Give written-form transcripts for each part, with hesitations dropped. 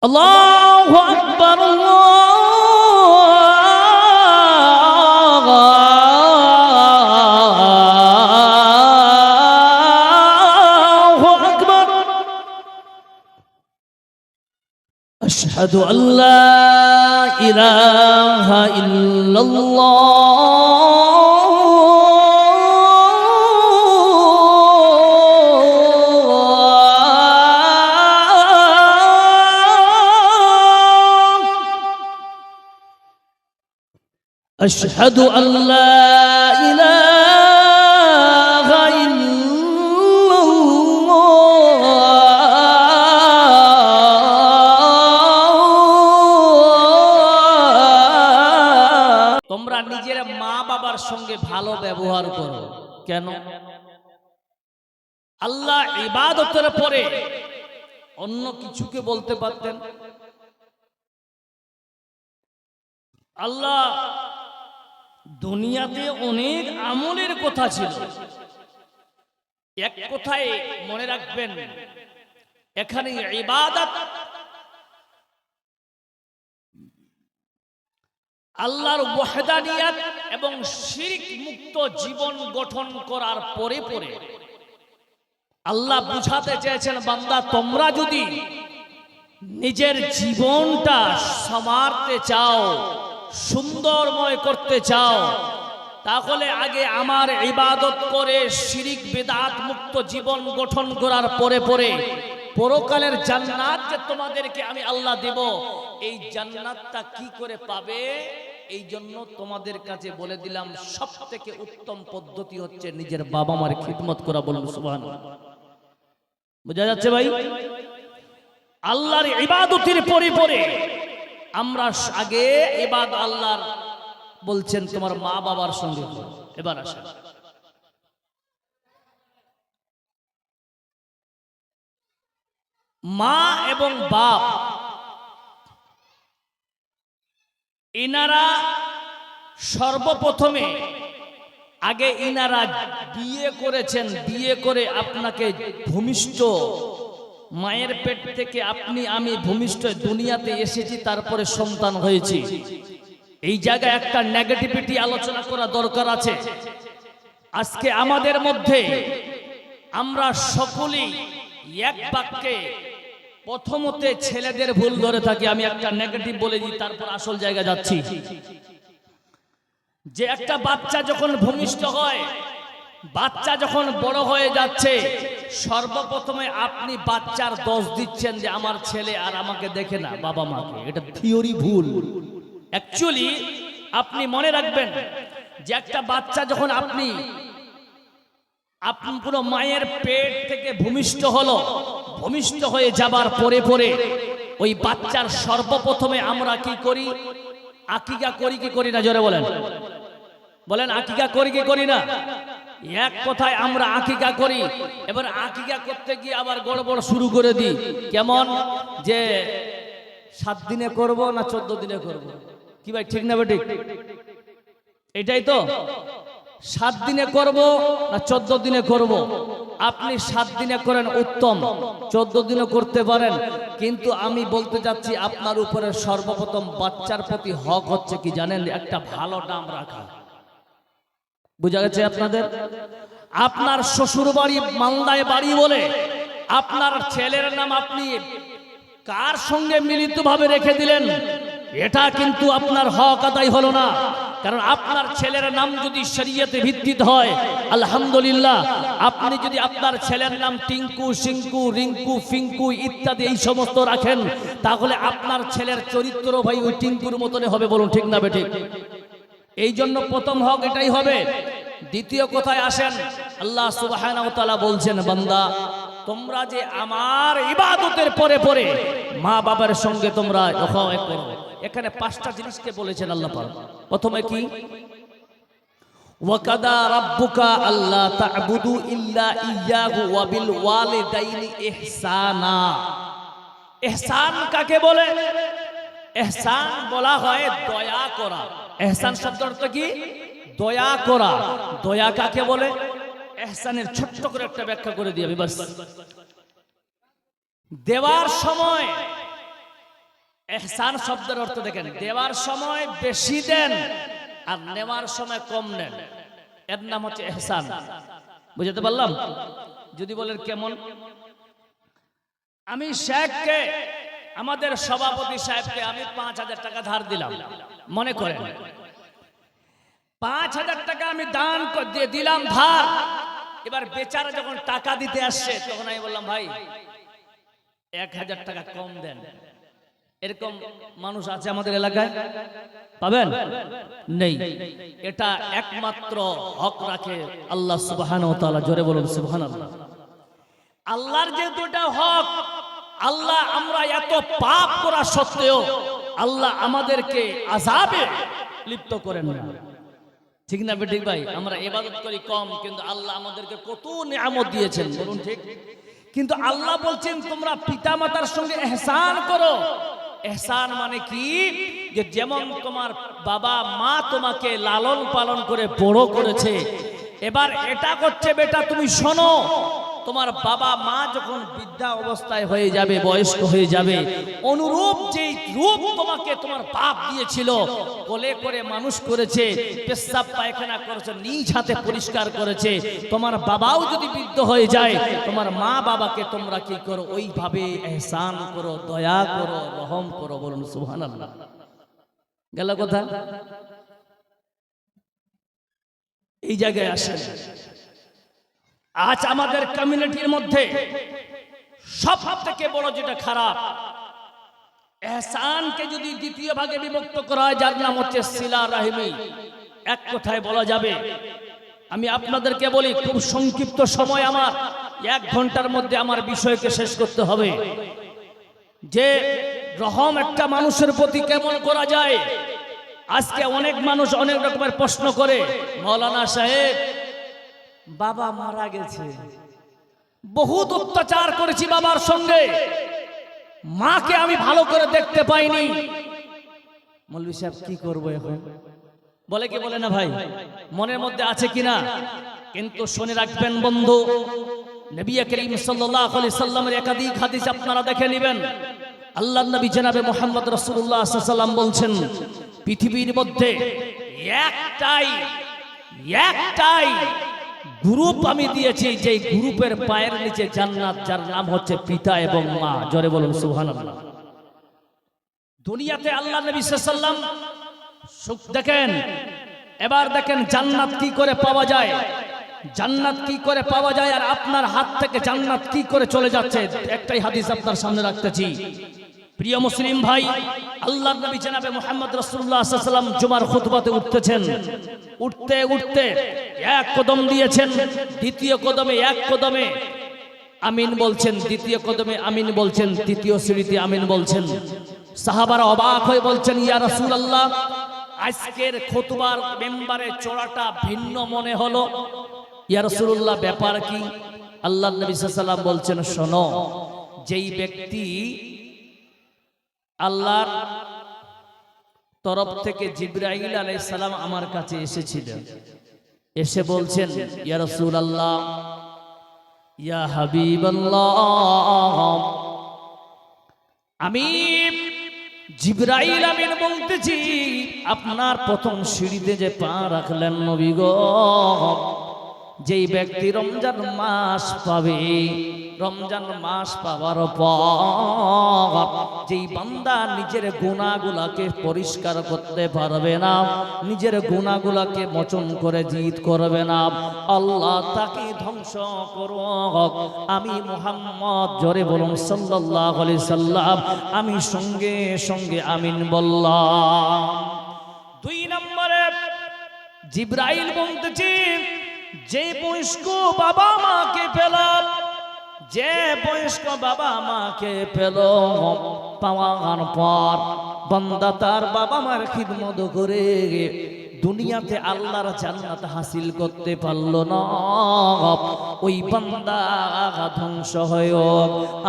আল্লাহু আকবার, আল্লাহু আকবার। আশহাদু আল্লা ইলাহা ইল্লাল্লাহ। আশহাদু আল্লা ইলাহা ইল্লাল্লাহ। তোমরা নিজের মা বাবার সঙ্গে ভালো ব্যবহার করো। কেন? আল্লাহ ইবাদতের পরে অন্য কিছুকে বলতে পারতেন। আল্লাহ দুনিয়াতে অনেক আমলের কথা ছিল, এক কথায় মনে রাখবেন, এখানে ইবাদত আল্লাহর ওয়াহদানিয়ত এবং শিরক মুক্ত জীবন গঠন করার পরে পরে আল্লাহ বুঝাতে চেয়েছেন, বান্দা তোমরা যদি নিজের জীবনটা সমারতে চাও, সুন্দরময় করতে চাও, তাহলে আগে আমার ইবাদত করে শিরিক বিদআত মুক্ত জীবন গঠন করার পরে পরে পরকালের জান্নাত যে তোমাদেরকে আমি আল্লাহ দেব, এই জান্নাতটা কি করে পাবে? এই জন্য তোমাদের কাছে বলে দিলাম, সবথেকে উত্তম পদ্ধতি হচ্ছে নিজের বাবা মার খিদমত করা। বলুন সুবহানাল্লাহ। বোঝা যাচ্ছে ভাই? আল্লাহর ইবাদতের পরে পরে আমরা আগে ইবাদত আল্লাহর বলছেন তোমার মা বাবার সঙ্গে। এবার আসেন, মা এবং বাপ ইনারা সর্বপ্রথমে আগে ইনারা বিয়ে করেছেন, বিয়ে করে আপনাকে ভূমিষ্ঠ, মায়ের পেট থেকে আপনি আমি ভূমিষ্ঠ দুনিয়াতে এসেছি, তারপরে সন্তান হয়েছি। এই জায়গায় একটা নেগেটিভিটি আলোচনা করা দরকার আছে। আজকে আমাদের মধ্যে আমরা সকলেই এক বাক্যে প্রথমতে ছেলেদের ভুল ধরে থাকি। আমি একটা নেগেটিভ বলে দিই, তারপর আসল জায়গা যাচ্ছি। যে একটা বাচ্চা যখন ভূমিষ্ঠ হয়, বাচ্চা যখন বড় হয়ে যাচ্ছে, সর্বপ্রথমে আপনি বাচ্চার দোষ দিচ্ছেন যে আমার ছেলে আর আমাকে দেখে না, বাবা মাকে। এটা থিওরি ভুল। অ্যাকচুয়ালি আপনি মনে রাখবেন যে একটা বাচ্চা যখন আপনি পুরো মায়ের পেট থেকে ভূমিষ্ঠ হলো, ভূমিষ্ঠ হয়ে যাবার পরে পরে ওই বাচ্চার সর্বপ্রথমে আমরা কি করি? আকিকা করি কি করি না? জোরে বলেন, বলেন আকিকা করি কি করি না? এক কথায় আমরা আকিকা করি। এবার আকিকা করতে গিয়ে আবার গড়বড় শুরু করে দিই। কেমন? যে 7 দিনে করব না 14 দিনে করব? কি ভাই, ঠিক না বেঠিক? এটাই তো। 7 দিনে করব না 14 দিনে করব? আপনি 7 দিনে করেন, উত্তম। 14 দিনে করতে পারেন, কিন্তু আমি বলতে যাচ্ছি আপনার উপরে সর্বপ্রথম বাচ্চার প্রতি হক হচ্ছে কি জানেন? একটা ভালো নাম রাখা। বুঝা গেছে আপনাদের? আপনার শ্বশুর বাড়ি মালদায় বাড়ি বলে আপনার ছেলের নাম আপনি কার সঙ্গে মিলিতভাবে রেখে দিলেন, এটা কিন্তু আপনার হক আদায় হলো না। কারণ আপনার ছেলের নাম যদি শরীয়তে ভিত্তিক হয়, আলহামদুলিল্লাহ। আপনি যদি আপনার ছেলের নাম টিঙ্কু, সিঙ্কু, রিঙ্কু, ফিঙ্কু ইত্যাদি এই সমস্ত রাখেন, তাহলে আপনার ছেলের চরিত্র ভাই ওই টিঙ্কুর মতনই হবে। বলুন ঠিক না বেঠিক? এই জন্য প্রথম হক এটাই হবে। দ্বিতীয় কথায় আসেন, আল্লাহ সুবহানাহু ওয়া তাআলা বলছেন, বান্দা তোমরা যে আমার ইবাদতের পরে পরে মা বাবার সঙ্গে তোমরা করো। এখানে 5টা জিনিসকে বলেছেন আল্লাহ পাক। প্রথমে কি? ওয়াকাদা রাব্বুকা আল্লা তা'বুদু ইল্লা ইয়্যাহু ওয়া বিল ওয়ালিদাইনি ইহসানা। ইহসান কাকে বলে? ইহসান বলা হয় দয়া করা। ইহসান শব্দের অর্থ কি? দয়া করা। দয়া কাকে বলে? ইহসানের ছোট্ট করে একটা ব্যাখ্যা করে দিই আমি বাস। দেওয়ার সময় ইহসান শব্দের অর্থ দেখেন, দেওয়ার সময় বেশি দেন আর নেওয়ার সময় কম নেন, এর নাম হচ্ছে ইহসান। বুঝতে পারলাম? যদি বলেন কেমন, আমি শেখকে, আমাদের সভাপতি সাহেবকে আমি 5,000 টাকা ধার দিলাম, মনে করেন 5,000 টাকা আমি দান দিয়ে দিলাম ধার। এবার বেচারা যখন টাকা দিতে আসছে তখন আমি বললাম, ভাই 1,000 টাকা কম দেন। এরকম মানুষ আছে আমাদের এলাকায়, পাবেন? নেই। এটা একমাত্র হক রাখে আল্লাহ সুবহানাহু ওয়া তাআলা। জোরে বলুন সুবহানাল্লাহ। আল্লাহর যেহেতু এটা হক, আল্লাহ, আমরা এত পাপ করা সত্ত্বেও আল্লাহ আমাদেরকে আযাবে লিপ্ত করেন না। ঠিক না ঠিক ভাই? আমরা ইবাদত করি কম, কিন্তু আল্লাহ আমাদেরকে কত নিয়ামত দিয়েছেন, বলুন ঠিক? কিন্তু আল্লাহ বলছেন তোমরা পিতামাতার সঙ্গে ইহসান করো। ইহসান মানে কি? যে যেমন তোমার বাবা মা তোমাকে লালন পালন করে বড় করেছে, এবার এটা করছে বেটা তুমি শোনো, তোমার বাবা মা যখন বৃদ্ধা অবস্থায় হয়ে যাবে, বয়স্ক হয়ে যাবে, অনুরূপ যে রূপ তোমাকে তোমার বাপ দিয়েছিল, কোলে করে মানুষ করেছে, পেশাব পায়খানা করেছে, নিজ হাতে পরিষ্কার করেছে, তোমার বাবাও যদি বৃদ্ধ হয়ে যায়, তোমার মা বাবাকে তোমরা কি করো? ওইভাবে ইহসান করো, দয়া করো, রহম করো। বলুন সুবহানাল্লাহ। গেল কথা? এই জায়গায় আসেন, আজ আমাদের কমিউনিটির মধ্যে সব থেকে বড় যেটা খারাপ, ইহসানকে যদি দ্বিতীয় ভাগে বিভক্ত করা হয়, যার নাম হচ্ছে সিলা রাহিমি। এক কথায় বলা যাবে, আমি আপনাদেরকে বলি, খুব সংক্ষিপ্ত সময়, আমার 1 ঘন্টার মধ্যে আমার বিষয়কে শেষ করতে হবে, যে রহম একটা মানুষের প্রতি কেমন করা যায়। আজকে অনেক মানুষ অনেক রকমের প্রশ্ন করে, মাওলানা সাহেব বাবা মারা গেছে, বহুত অত্যাচার করেছি বাবার সঙ্গে, মাকে আমি ভালো করে দেখতে পাইনি, মৌলভী সাহেব কি করবো এখন? বলে কি বলে না ভাই? মনের মধ্যে আছে কিনা? কিন্তু শুনে রাখবেন বন্ধু, নবী করিম সাল্লাল্লাহু আলাইহি সাল্লামের একাধিক হাদিস আপনারা দেখে নেবেন। আল্লাহর নবী জনাবে মুহাম্মদ রাসূলুল্লাহ সাল্লাল্লাহু আলাইহি সাল্লাম বলছেন, পৃথিবীর মধ্যে একটাই গ্রুপ আমি দিয়েছি, যে গ্রুপের পায়ের নিচে জান্নাত, যার নাম হচ্ছে পিতা এবং মা। জোরে বলুন সুবহানাল্লাহ। দুনিয়াতে আল্লাহ নবী সাল্লাল্লাহু আলাইহি সাল্লাম সুখ দেখেন, এবার দেখেন জান্নাত কি করে পাওয়া যায়, জান্নাত কি করে পাওয়া যায়, আর আপনার হাত থেকে জান্নাত কি করে চলে যাচ্ছে। একটাই হাদিস আপনার সামনে রাখতেছি। প্রিয় মুসলিম ভাই, আল্লাহর নবী জনাবে মুহাম্মদ রাসূলুল্লাহ সাল্লাল্লাহু আলাইহি ওয়াসাল্লাম জুমার খুতবাতে উঠতেছেন, উঠতে উঠতে এক কদম দিয়েছেন, দ্বিতীয় কদমে এক কদমে আমিন বলছেন, দ্বিতীয় কদমে আমিন বলছেন, তৃতীয় সিঁড়িতে আমিন বলছেন। সাহাবারা অবাক হয়ে বলছেন, ইয়া রাসূলুল্লাহ, আজকের খুতবার মেম্বারে চড়াটা ভিন্ন মনে হলো, ইয়া রাসূলুল্লাহ ব্যাপার কি? আল্লাহর নবী সাল্লাল্লাহু আলাইহি ওয়াসাল্লাম বলছেন, শোনো, যেই ব্যক্তি আল্লাহর তরফ থেকে জিবরাইল আলাইহিস সালাম আমার কাছে এসেছিলেন, এসে বলছেন, ইয়া রাসূলুল্লাহ, ইয়া হাবিবাল্লাহ, আমি জিবরাইল আমিন বলতেছি, আপনার প্রথম সিঁড়িতে যে পা রাখলেন নবী গো, যেই ব্যক্তি রমজান মাস পাবে, রমজান মাস পাওয়ার পর যেই বান্দা নিজের গুনাহগুলোকে পরিষ্কার করতে পারবে না, নিজের গুনাহগুলোকে মোচন করে জিত করবে না, আল্লাহ তাকে ধ্বংস করুক। আমি মুহাম্মদ, জোরে বলুন সাল্লাল্লাহু আলাইহি সাল্লাম, আমি সঙ্গে সঙ্গে আমিন বললাম। 2 নম্বরে জিবরাইল বলতেছি, যে বয়স্ক বাবা মাকে পেলাম, যে বয়স্ক বাবা মাকে পেল, পাওয়ার পর বান্দা তার বাবা মার খিদমত করে দুনিয়াতে আল্লাহর জান্নাত হাসিল করতে পারল না, ওই বান্দা ধ্বংস হয়।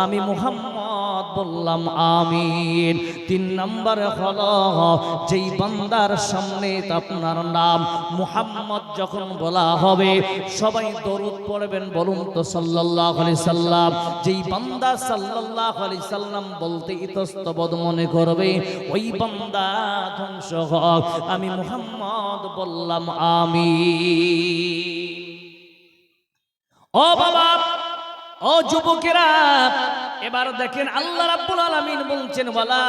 আমি মুহাম্মদ বললাম আমিন। 3 নম্বরে হলো যেই বান্দার সামনে আপনার নাম মুহাম্মদ যখন বলা হবে সবাই দরুদ পড়বেন, বলুন তো সাল্লাল্লাহু আলাইহি সাল্লাম। যেই বান্দা সাল্লাল্লাহু আলাইহি সাল্লাম বলতে ইতস্তবোধ মনে করবে ওই বান্দা ধ্বংস হোক। আমি মুহাম্মদ বললাম আমিন। ও বাবা, ও যুবকেরা, এবার দেখেন আল্লাহ রাব্বুল আলামিন বলছেন ওয়ালা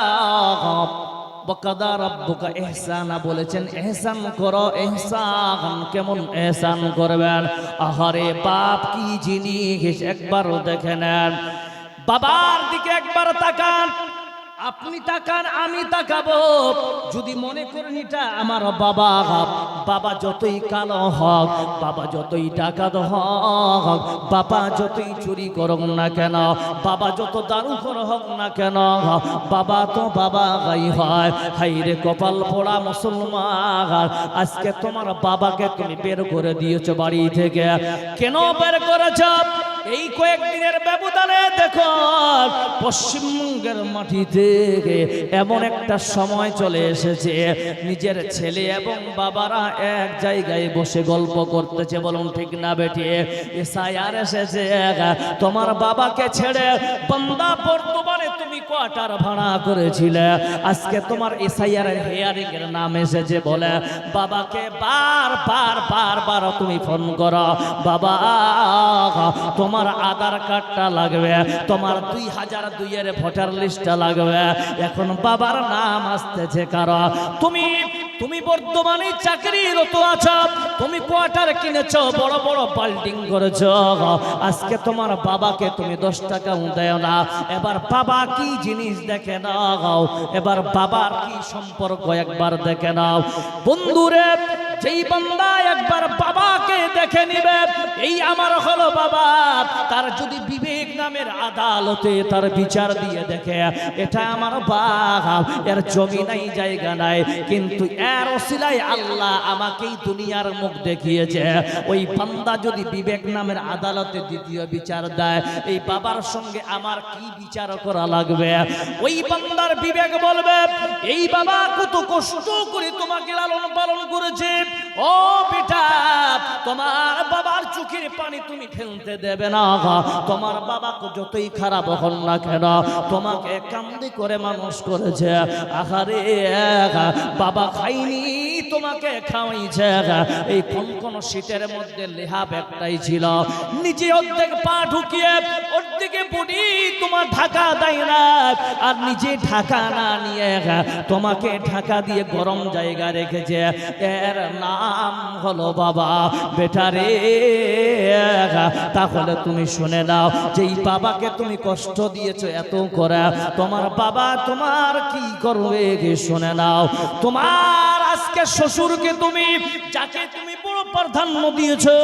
ওয়াকাদা রাব্বুকা ইহসানা, বলেছেন ইহসান করো। ইহসান কেমন ইহসান করবেন? আহারে বাপ কি জিনিস একবার দেখে নেন। বাবার দিকে একবার তাকান, আপনি তাকান, আমি তাকাবো। যদি মনে করেন এটা আমার বাবা, বাবা যতই কালো হোক, বাবা যতই ডাকাত হোক, বাবা যতই চুরি করুক না কেন, বাবা যত দারুঘর হোক না কেন, বাবা তো বাবা গাই হয়। হাইরে কপাল পোড়া মুসলমান, আজকে তোমার বাবাকে তুমি বের করে দিয়েছো বাড়ি থেকে। কেন বের করেছ? এই কয়েকদিনের ব্যবধানে দেখো পশ্চিমবঙ্গের মাটিতে এমন একটা সময় চলে এসেছে নিজের ছেলে এবং বাবারা এক জায়গায় বসে গল্প করতেছে, বলুন ঠিক না বেটি? এসআইআর এসেছে, তোমার বাবাকে ছেড়ে বান্দা বর্তমানে তুমি কোয়ার্টার ভাড়া করেছিলে, আজকে তোমার এসআইআর এর হিয়ারিং এর নাম এসেছে বলে বাবাকে বার তুমি ফোন করো, বাবা তোমার আধার কার্ডটা লাগবে, তোমার 2002 এর ভোটার লিস্টটা লাগবে। এখন বাবার নাম আসতেছে কারো। তুমি বর্তমানে চাকরিরত আছো, তুমি কোয়ার্টার কিনেছো, বড় বড় বিল্ডিং করেছো, আজকে তোমার বাবাকে তুমি 10 টাকাও দেও না। এবার বাবা কি জিনিস দেখে নাও, এবার বাবার কি সম্পর্ক একবার দেখে নাও। বন্ধুরে, যেই বান্দা একবার বাবাকে দেখে নিবে এই আমার হলো বাবা, তার যদি বিবেক নামের আদালতে তার বিচার দিয়ে দেখে এটা আমার বাবা, এর জমি নাই জায়গা নাই, কিন্তু এর ওসিলায় আল্লাহ আমাকেই দুনিয়ার মুখ দেখিয়েছে, ওই বান্দা যদি বিবেক নামের আদালতে দ্বিতীয় বিচার দেয় এই বাবার সঙ্গে আমার কি বিচার করা লাগবে? ওই বান্দার বিবেক বলবে এই বাবা কত কষ্ট করে তোমাকে লালন পালন করেছে, ও বেটা তোমার বাবার চোখের পানি তুমি ফেলতে দেবে না, তোমার বাবা যতই খারাপ হন না কেন তোমাকে কান্দি করে মানুষ করেছে। আহারে বাবা খাইনি তোমাকে খাওয়াইছে, এই কোন শীতের মধ্যে লেহাব একটাই ছিল, নিচে অর্ধেক পা ঢুকিয়ে অর্ধেকে বডি তোমার ঢাকা দেয় না, আর নিজে ঢাকা না নিয়ে তোমাকে ঢাকা দিয়ে গরম জায়গা রেখেছে, এর নাম হলো বাবা। বেটারে তাহলে তুমি শুনে নাও, যেই বাবাকে তুমি কষ্ট দিয়েছো এত করে, তোমার বাবা তোমার কি করবে শুনে নাও। তোমার আজকে শ্বশুরকে তুমি যাকে তুমি বড় প্রাধান্য দিয়েছো,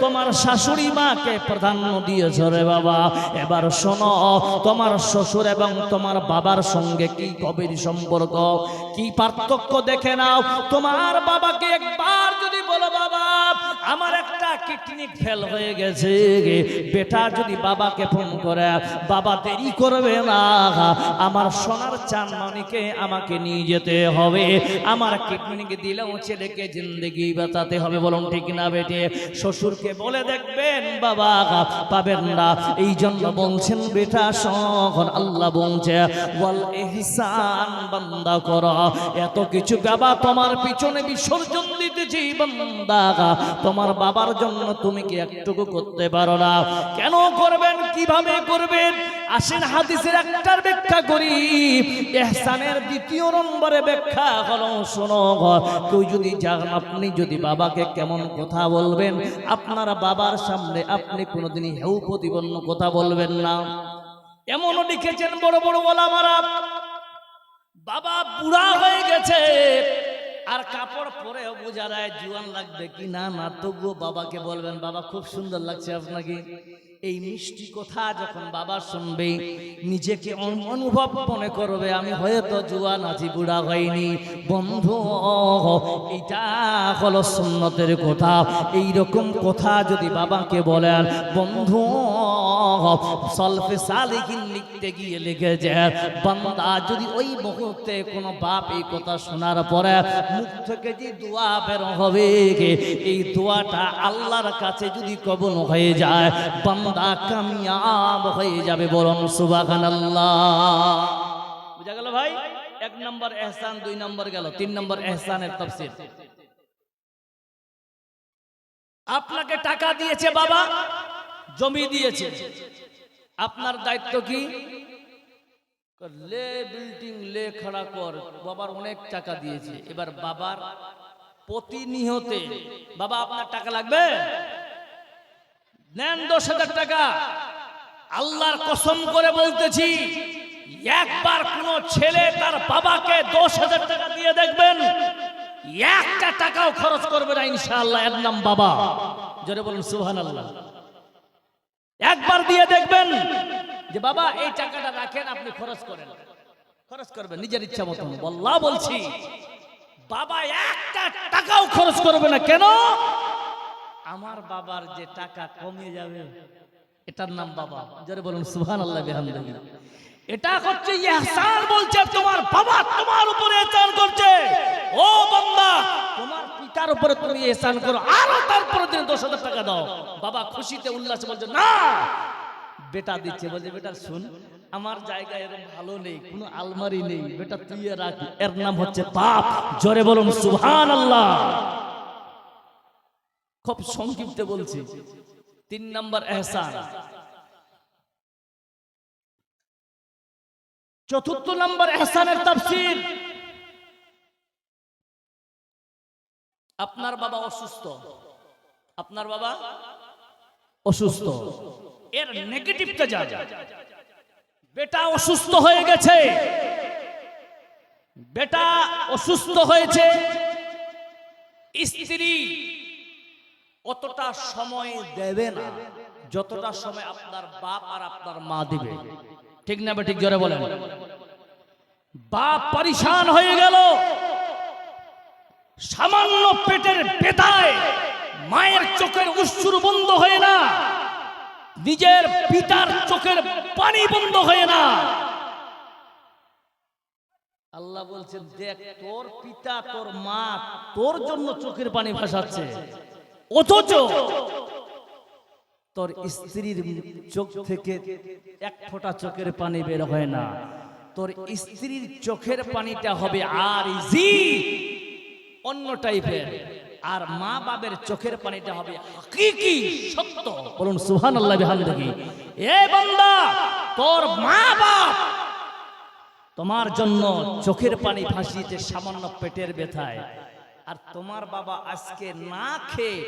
তোমার শাশুড়ি মাকে প্রাধান্য দিয়েছো রে বাবা। এবার শোনো, তোমার শ্বশুর এবং তোমার বাবার সঙ্গে কি গভীর সম্পর্ক, কি পার্থক্য দেখে নাও। তোমার বাবাকে একবার যদি বলো বাবা আমার একটা কিডনি ফেল হয়ে গেছে, বেটা যদি বাবাকে ফোন করে বাবা দেরি করবে না, আমার সোনার চাঁদমণিকে আমাকে নিয়ে যেতে হবে, আমার কিডনিকে দিলেও ছেলেকে জিন্দেগি বাঁচাতে হবে, বলুন ঠিক না বেটে? শ্বশুরকে বলে দেখবেন বাবা পাবেন না। এই জন্য বলছেন বেটা শোন, আল্লাহ বলছে ওয়াল ইহসান বান্দা করো, এত কিছু বাবা তোমার পিছনে বিসর্জন দিতেছি বান্দা, তোমার বাবার জন্য তুমি কি একটুকু করতে পারো না? কেন করবেন, কিভাবে করবেন? আসেন হাদিসের একটার ব্যাখ্যা করি। ইহসানের দ্বিতীয় নম্বরে ব্যাখ্যা হলো শোনো, কেউ যদি যান আপনি যদি বাবাকে কেমন কথা বলবেন, আপনার বাবার সামনে আপনি কোনোদিনই হেউ প্রতিপন্ন কথা বলবেন না। এমনও লিখেছেন বড় বড় ওলামারা, বাবা বুড়া হয়ে গেছে আর কাপড় পরেও বোঝা যায় জুয়ান লাগবে কি না, না তবুও বাবাকে বলবেন বাবা খুব সুন্দর লাগছে আপনাকে। এই মিষ্টি কথা যখন বাবা শুনবে নিজেকে অনুভব মনে করবে আমি হয়তো জুয়ান আছি, বুড়া হয়নি। বন্ধু এটা হলো সুন্নতের কথা। এইরকম কথা যদি বাবাকে বলেন বন্ধু সলফে সালিহিন লিখতে গিয়ে লিখেছে, বান্দা যদি ওই মুহূর্তে কোনো বাপ এই কথা শোনার পরে মুখ থেকে যে দোয়া বের হবে, এই দোয়াটা আল্লাহর কাছে যদি কবুল হয়ে যায়, বান্দা কামিয়াব হয়ে যাবে। বলুন সুবহানাল্লাহ। বুঝা গেল ভাই? এক নম্বর ইহসান, দুই নম্বর গেল, তিন নম্বর ইহসানের তাফসীর। আপনাকে টাকা দিয়েছে বাবা, জমি দিয়েছে, আপনার দায়িত্ব কি? লে বিল্ডিং লে খাড়া কর। বাবার অনেক টাকা দিয়েছে, এবার বাবার প্রতিনিয়তে, বাবা আপনার টাকা লাগবে, নেন 10,000 টাকা। আল্লাহর কসম করে বলতেছি, একবার কোন ছেলে তার বাবাকে 10,000 টাকা দিয়ে দেখবেন, একটা টাকাও খরচ করবে না ইনশাআল্লাহ। এর নাম বাবা। জোরে বলুন সুবহানাল্লাহ। একবার দিয়ে দেখবেন যে বাবা এই টাকাটা রাখেন, আপনি খরচ করেন, খরচ করবেন নিজের ইচ্ছা মতো। আল্লাহ বলছি, বাবা একটা টাকাও খরচ করবে না। কেন? আমার বাবার যে টাকা কমে যাবে, এটার নাম বাবা। জোরে বলুন সুবহানাল্লাহ বিহামদিহি। এটা হচ্ছে ইহসান। বলছে তোমার বাবা তোমার উপরে ইহসান করছে, ও বান্দা তোমার পিতার উপরে তুমি ইহসান করো, আর তারপরে তুমি 10,000 টাকা দাও। বাবা খুশিতে উল্লাসে বলছে না, বেটা দিচ্ছে। বলছে বেটা শুন, আমার জায়গায় এরকম ভালো নেই, কোনো আলমারি নেই, বেটা তুই রাখ। এর নাম হচ্ছে বাপ। জোরে বলুন সুবহানাল্লাহ। খুব সংক্ষিপ্তে বলছি। 3 নম্বর ইহসান। 4th নম্বর ইহসানের তাফসীর। আপনার বাবা অসুস্থ, আপনার বাবা অসুস্থ, এর নেগেটিভটা যা, বেটা অসুস্থ হয়ে গেছে, বেটা অসুস্থ হয়েছে, স্ত্রী অতটা সময় দেবে না যতটা সময় আপনার বাপ আর আপনার মা দিবে। ঠিক না ঠিক? জোরে বলেন। বাপ পরিশান হয়ে গেল, সামান্য পেটের ব্যথায় মায়ের চোখের অশ্রু বন্ধ হয় না, নিজের পিতার চোখের পানি বন্ধ হয় না। আল্লাহ বলছেন দেখ, তোর পিতা তোর মা তোর জন্য চোখের পানি ভাসাচ্ছে, অথচ তোর স্ত্রীর চোখ থেকে এক ফোঁটা চোখের পানি বের হয় না। তোর স্ত্রীর চোখের পানিটা হবে আর ইজি, অন্য টাইপের, আর মা বাবার চোখের পানিটা হবে হাকিকি, সত্য। বলুন সুবহানাল্লাহ বিহামদিহি। এ বান্দা, তোর মা বাপ তোমার জন্য চোখের পানি ভাসিয়েছে সামান্য পেটের ব্যথায়, আর তোমার বাবা আজকে না খেয়ে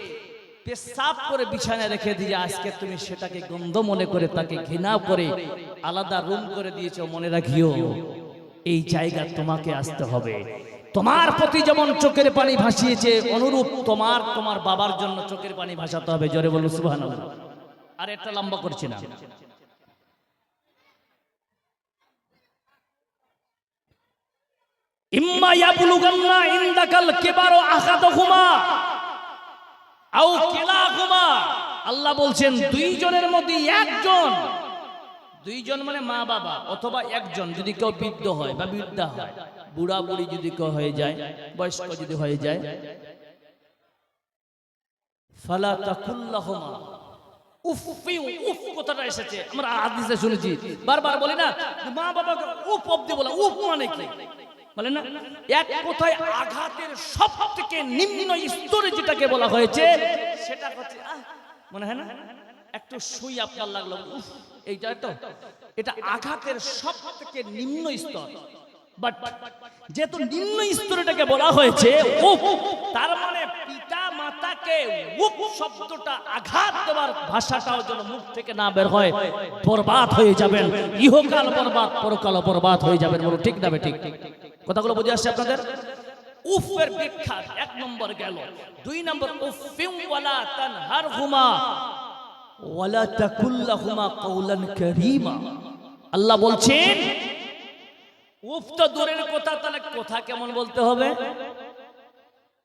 পেশাব করে বিছানায় রেখে দিয়ে আজকে তুমি সেটাকে গন্ধ মনে করে তাকে ঘৃণা করে আলাদা রুম করে দিয়েছো। মনে রাখিও, এই জায়গা তোমাকে আসতে হবে। তোমার প্রতি যেমন চোখের পানি ভাসিয়েছে, অনুরূপ তোমার বাবার জন্য চোখের পানি ভাসাতে হবে। জোরে বলুন সুবহানাল্লাহ। আর এটা লম্বা করছি না। ইম্মা ইয়াবলুগান্না ইনদাকাল কিবারু আহাদুহুমা আও কিলাহুমা। আল্লাহ বলছেন দুইজনের মধ্যে একজন, দুইজন মানে মা বাবা, অথবা একজন যদি কেউ বৃদ্ধ হয় বা বৃদ্ধা হয়, বুড়া বুড়ি যদি কেউ হয়ে যায়, বয়স্ক যদি হয়ে যায়, ফালা তাকুল্লাহুমা উফ। উফ কথাটা এসেছে, আমরা হাদিসে শুনেছি, বারবার বলি না মা বাবাকে উফ অব্দি বলা। উফ মানে কি বলেন না? এক কথায় আঘাতের সবথেকে নিম্ন স্তরে যেটাকে বলা হয়েছে সেটা হচ্ছে মনে হয় না একটু সুই আপনার লাগলো, উফ, এইটা তো, এটা আঘাতের সবথেকে নিম্ন স্তর। বাট যেহেতু নিম্ন স্তরটাকে বলা হয়েছে উফ, তার মানে পিতা মাতাকে উফ শব্দটা আঘাত দেওয়ার ভাষাটাও যেন মুখ থেকে না বের হয়, বরবাদ হয়ে যাবেন, ইহকাল বরবাদ পরকাল বরবাদ হয়ে যাবেন। বলো ঠিক না ঠিক? কথাগুলো বুঝে আসছে আপনাদের? উফের ব্যাখ্যা 1 নম্বর গেল। 2 নম্বর উফিউ ওয়ালা তানহারহুমা ওয়ালা তাকুল্লাহুমা কাওলান কারীমা। আল্লাহ বলছেন উফ তো দূরের কথা, তাহলে কথা কেমন বলতে হবে?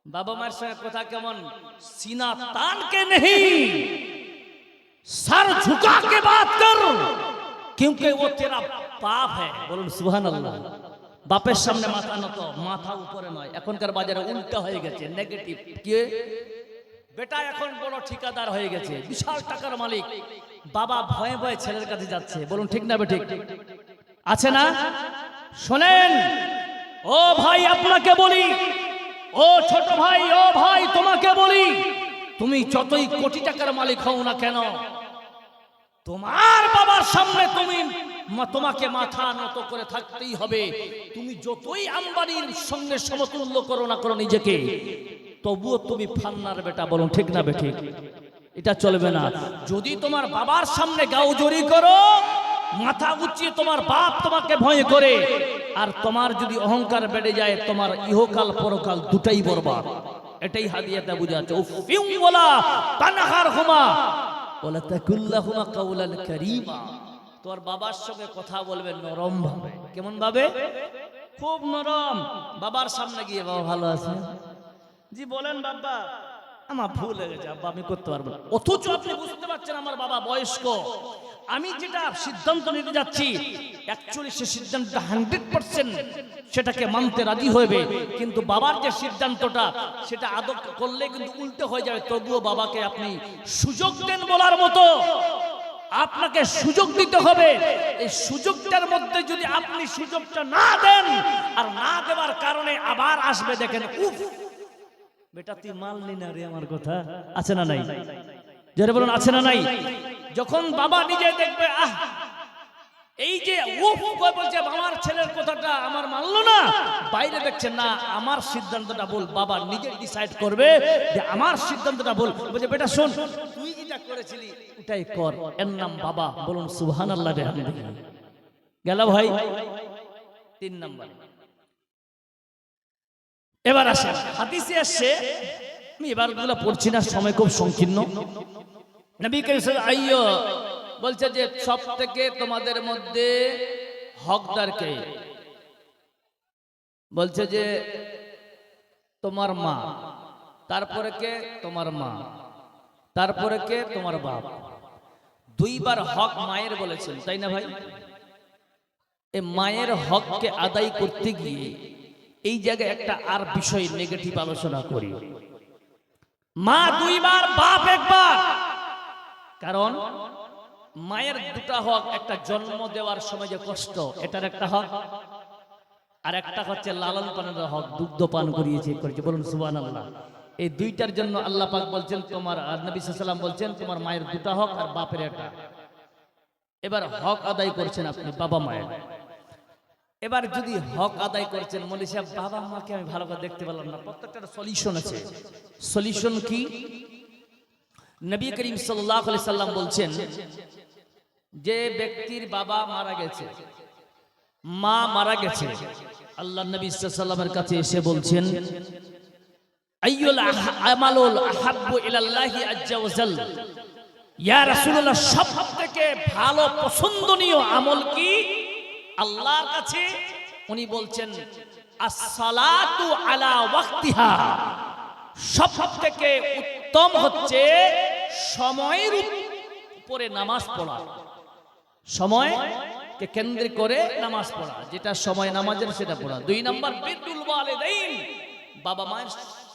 বাবা মার সঙ্গে কথা কেমন? সিনা তান কে নেহি, सर झुका के बात कर क्योंकि वो तेरा बाप है। বলুন সুবহানাল্লাহ। বাপের সামনে মাথা নত, মাথা উপরে নয়। এখনকার বাজারে উল্টা হয়ে গেছে, নেগেটিভ। কি বেটা এখন বড় ঠিকাদার হয়ে গেছে, বিশাল টাকার মালিক, বাবা ভয়ে ভয়ে ছেলের কাছে যাচ্ছে। বলুন ঠিক না বেঠিক? আছে না? শোনেন ও ভাই, আপনাকে বলি, ও ছোট ভাই, ও ভাই তোমাকে বলি, তুমি যতই কোটি টাকার মালিক হও না কেন, তোমার বাবার সামনে তোমাকে মাথা নত করে থাকতেই হবে। তুমি যতই আম্বানির সঙ্গে সমতুল্য করো না করো নিজেকে, তবুও তুমি ফান্নার বেটা। বলুন ঠিক না বেঠিক? এটা চলবে না। যদি তোমার বাবার সামনে গাউজরি করো, মাথা উঁচিয়ে তোমার বাপ তোমাকে ভয় করে, আর তোমার যদি অহংকার বেড়ে যায়, তোমার ইহকাল পরকাল দুটাই বরবাদ। এটাই হাদিয়াটা বুঝাচ্ছে। উফিউ ওয়ালা তানহারহুমা ওয়ালা তাকুল্লাহুমা কাওলান কারীমা। তোর বাবার সঙ্গে কথা বলবে নরম ভাবে। কেমন ভাবে? খুব নরম। বাবার সামনে গিয়ে, বাবা ভালো আছেন? জি বলেন বাবা, আমার ভুল হয়ে গেছে আব্বা, আমি করতে পারবো না। অথচ আপনি বুঝতে পারছেন আমার বাবা বয়স্ক, আমি যেটা সিদ্ধান্ত নিতে যাচ্ছি অ্যাকচুয়ালি সে সিদ্ধান্তটা 100% সেটাকে মানতে রাজি হবে, কিন্তু বাবার যে সিদ্ধান্তটা সেটা আদৌ করলে কিন্তু উল্টো হয়ে যাবে। তবুও বাবাকে আপনি সুযোগ দেন বলার মতো, আপনাকে সুযোগ দিতে হবে। এই সুযোগটার মধ্যে যদি আপনি সুযোগটা না দেন, আর না দেওয়ার কারণে আবার আসবে, দেখেন উফ বেটা তুই মানলি না রে আমার কথা। আছে না নাই? যারা বলুন আছে না নাই? যখন বাবা নিজে দেখবে এই যে উফ বলছে আমার ছেলের কথাটা আমার মানলো না, বাইরে দেখছে না আমার সিদ্ধান্তটা ভুল, বাবা নিজে ডিসাইড করবে যে আমার সিদ্ধান্তটা ভুল। বলছে বেটা শোন, তুই যেটা করেছিলি ওটাই কর, এর নাম বাবা। বলুন সুবহানাল্লাহ। গেল ভাই 3 নাম্বার। এবার আসেন হাদিসে আসছে, আমি এবার গুলো পড়ছি না, সময় খুব সংকীর্ণ। নবী করিম সাল্লাল্লাহু আলাইহি ওয়াসাল্লাম বলছে যে সব থেকে তোমাদের মধ্যে হকদার কে? বলছে যে তোমার মা, তারপরে কে? তোমার মা, তারপরে কে? তোমার বাপ। 2 বার হক মায়ের বলেছেন, তাই না ভাই? এই মায়ের হককে আদায় করতে গিয়ে এই জায়গায় একটা আর বিষয় নেগেটিভ আলোচনা করি। মা 2 বার, বাপ 1 বার। কারণ মায়ের 2টা হক, একটা জন্ম দেওয়ার সময় যে কষ্ট, এটার একটা হক, আর একটা হচ্ছে লালন পালনের হক, দুগ্ধ পান করিয়েছে করেছে। বলুন সুবহানাল্লাহ। এই 2টার জন্য আল্লাহ পাক বলছেন, তোমার নবী সাল্লাল্লাহু আলাইহি ওয়াসাল্লাম বলছেন তোমার মায়ের 2টা হক আর বাপের একটা। এবার হক আদায় করছেন আপনি বাবা মায়ের। এবার যদি হক আদায় করছেন, মৌলভী সাহেব বাবা মাকে আমি ভালো করে দেখতে পেলাম না, প্রত্যেকটার সলিউশন আছে। সলিউশন কি? নবী করিম সাল্লাল্লাহু আলাইহি সাল্লাম বলছেন, যে ব্যক্তির বাবা মারা গেছে, মা মারা গেছে, আল্লাহ নবী সাল্লাল্লাহু আলাইহি সাল্লামের কাছে এসে বলছেন, আইয়ুল আমালুল আহাব্বু ইলাল্লাহি আজ্জা ওয়া জাল, ইয়া রাসূলুল্লাহ সবথেকে ভালো পছন্দনীয় আমল কি আল্লাহর কাছে? উনি বলছেন as-salatu ala ওয়াক্তিহা, সবথেকে উত্তম হচ্ছে সময়ের উপরে নামাজ পড়া, সময়কে কেন্দ্র করে নামাজ পড়া, যেটা সময় নামাজের সেটা পড়া। 2 নাম্বার বিররুল ওয়ালিদাইন, বাবা মায়ের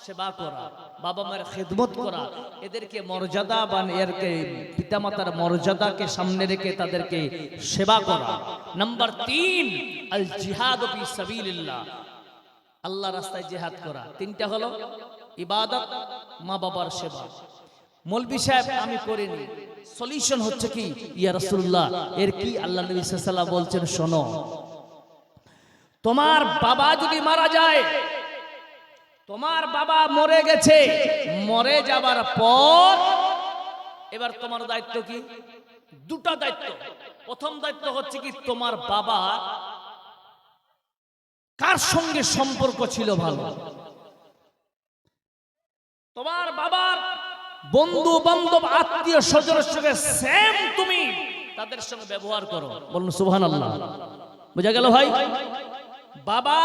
সেবা করা, বাবা মায়ের খেদমত করা, এদেরকে মর্যাদা বা এরকে পিতামাতার মর্যাদাকে সামনে রেখে তাদেরকে সেবা করা। নাম্বার 3 আল জিহাদ ফি সাবিলিল্লাহ, আল্লাহর রাস্তায় জিহাদ করা। 3টা হলো ইবাদত, মা বাবার সেবা। মৌলভী সাহেব আমি করিনি, সলিউশন হচ্ছে কি? ইয়া রাসূলুল্লাহ এর কি? আল্লাহ নবী সাল্লাল্লাহু আলাইহি ওয়াসাল্লাম বলছেন, শোনো, তোমার বাবা যদি মারা যায়, তোমার বাবা মরে গেছে, মরে যাবার পর এবার তোমার দায়িত্ব কি? 2টা দায়িত্ব। প্রথম দায়িত্ব হচ্ছে কি, তোমার বাবা কার সঙ্গে সম্পর্ক ছিল ভালো, তোমার বাবার বন্ধু বান্ধব আত্মীয় স্বজনের সঙ্গে সেম তুমি তাদের সঙ্গে ব্যবহার করো। বলুন সুবহানাল্লাহ। বুঝা গেল ভাই? বাবা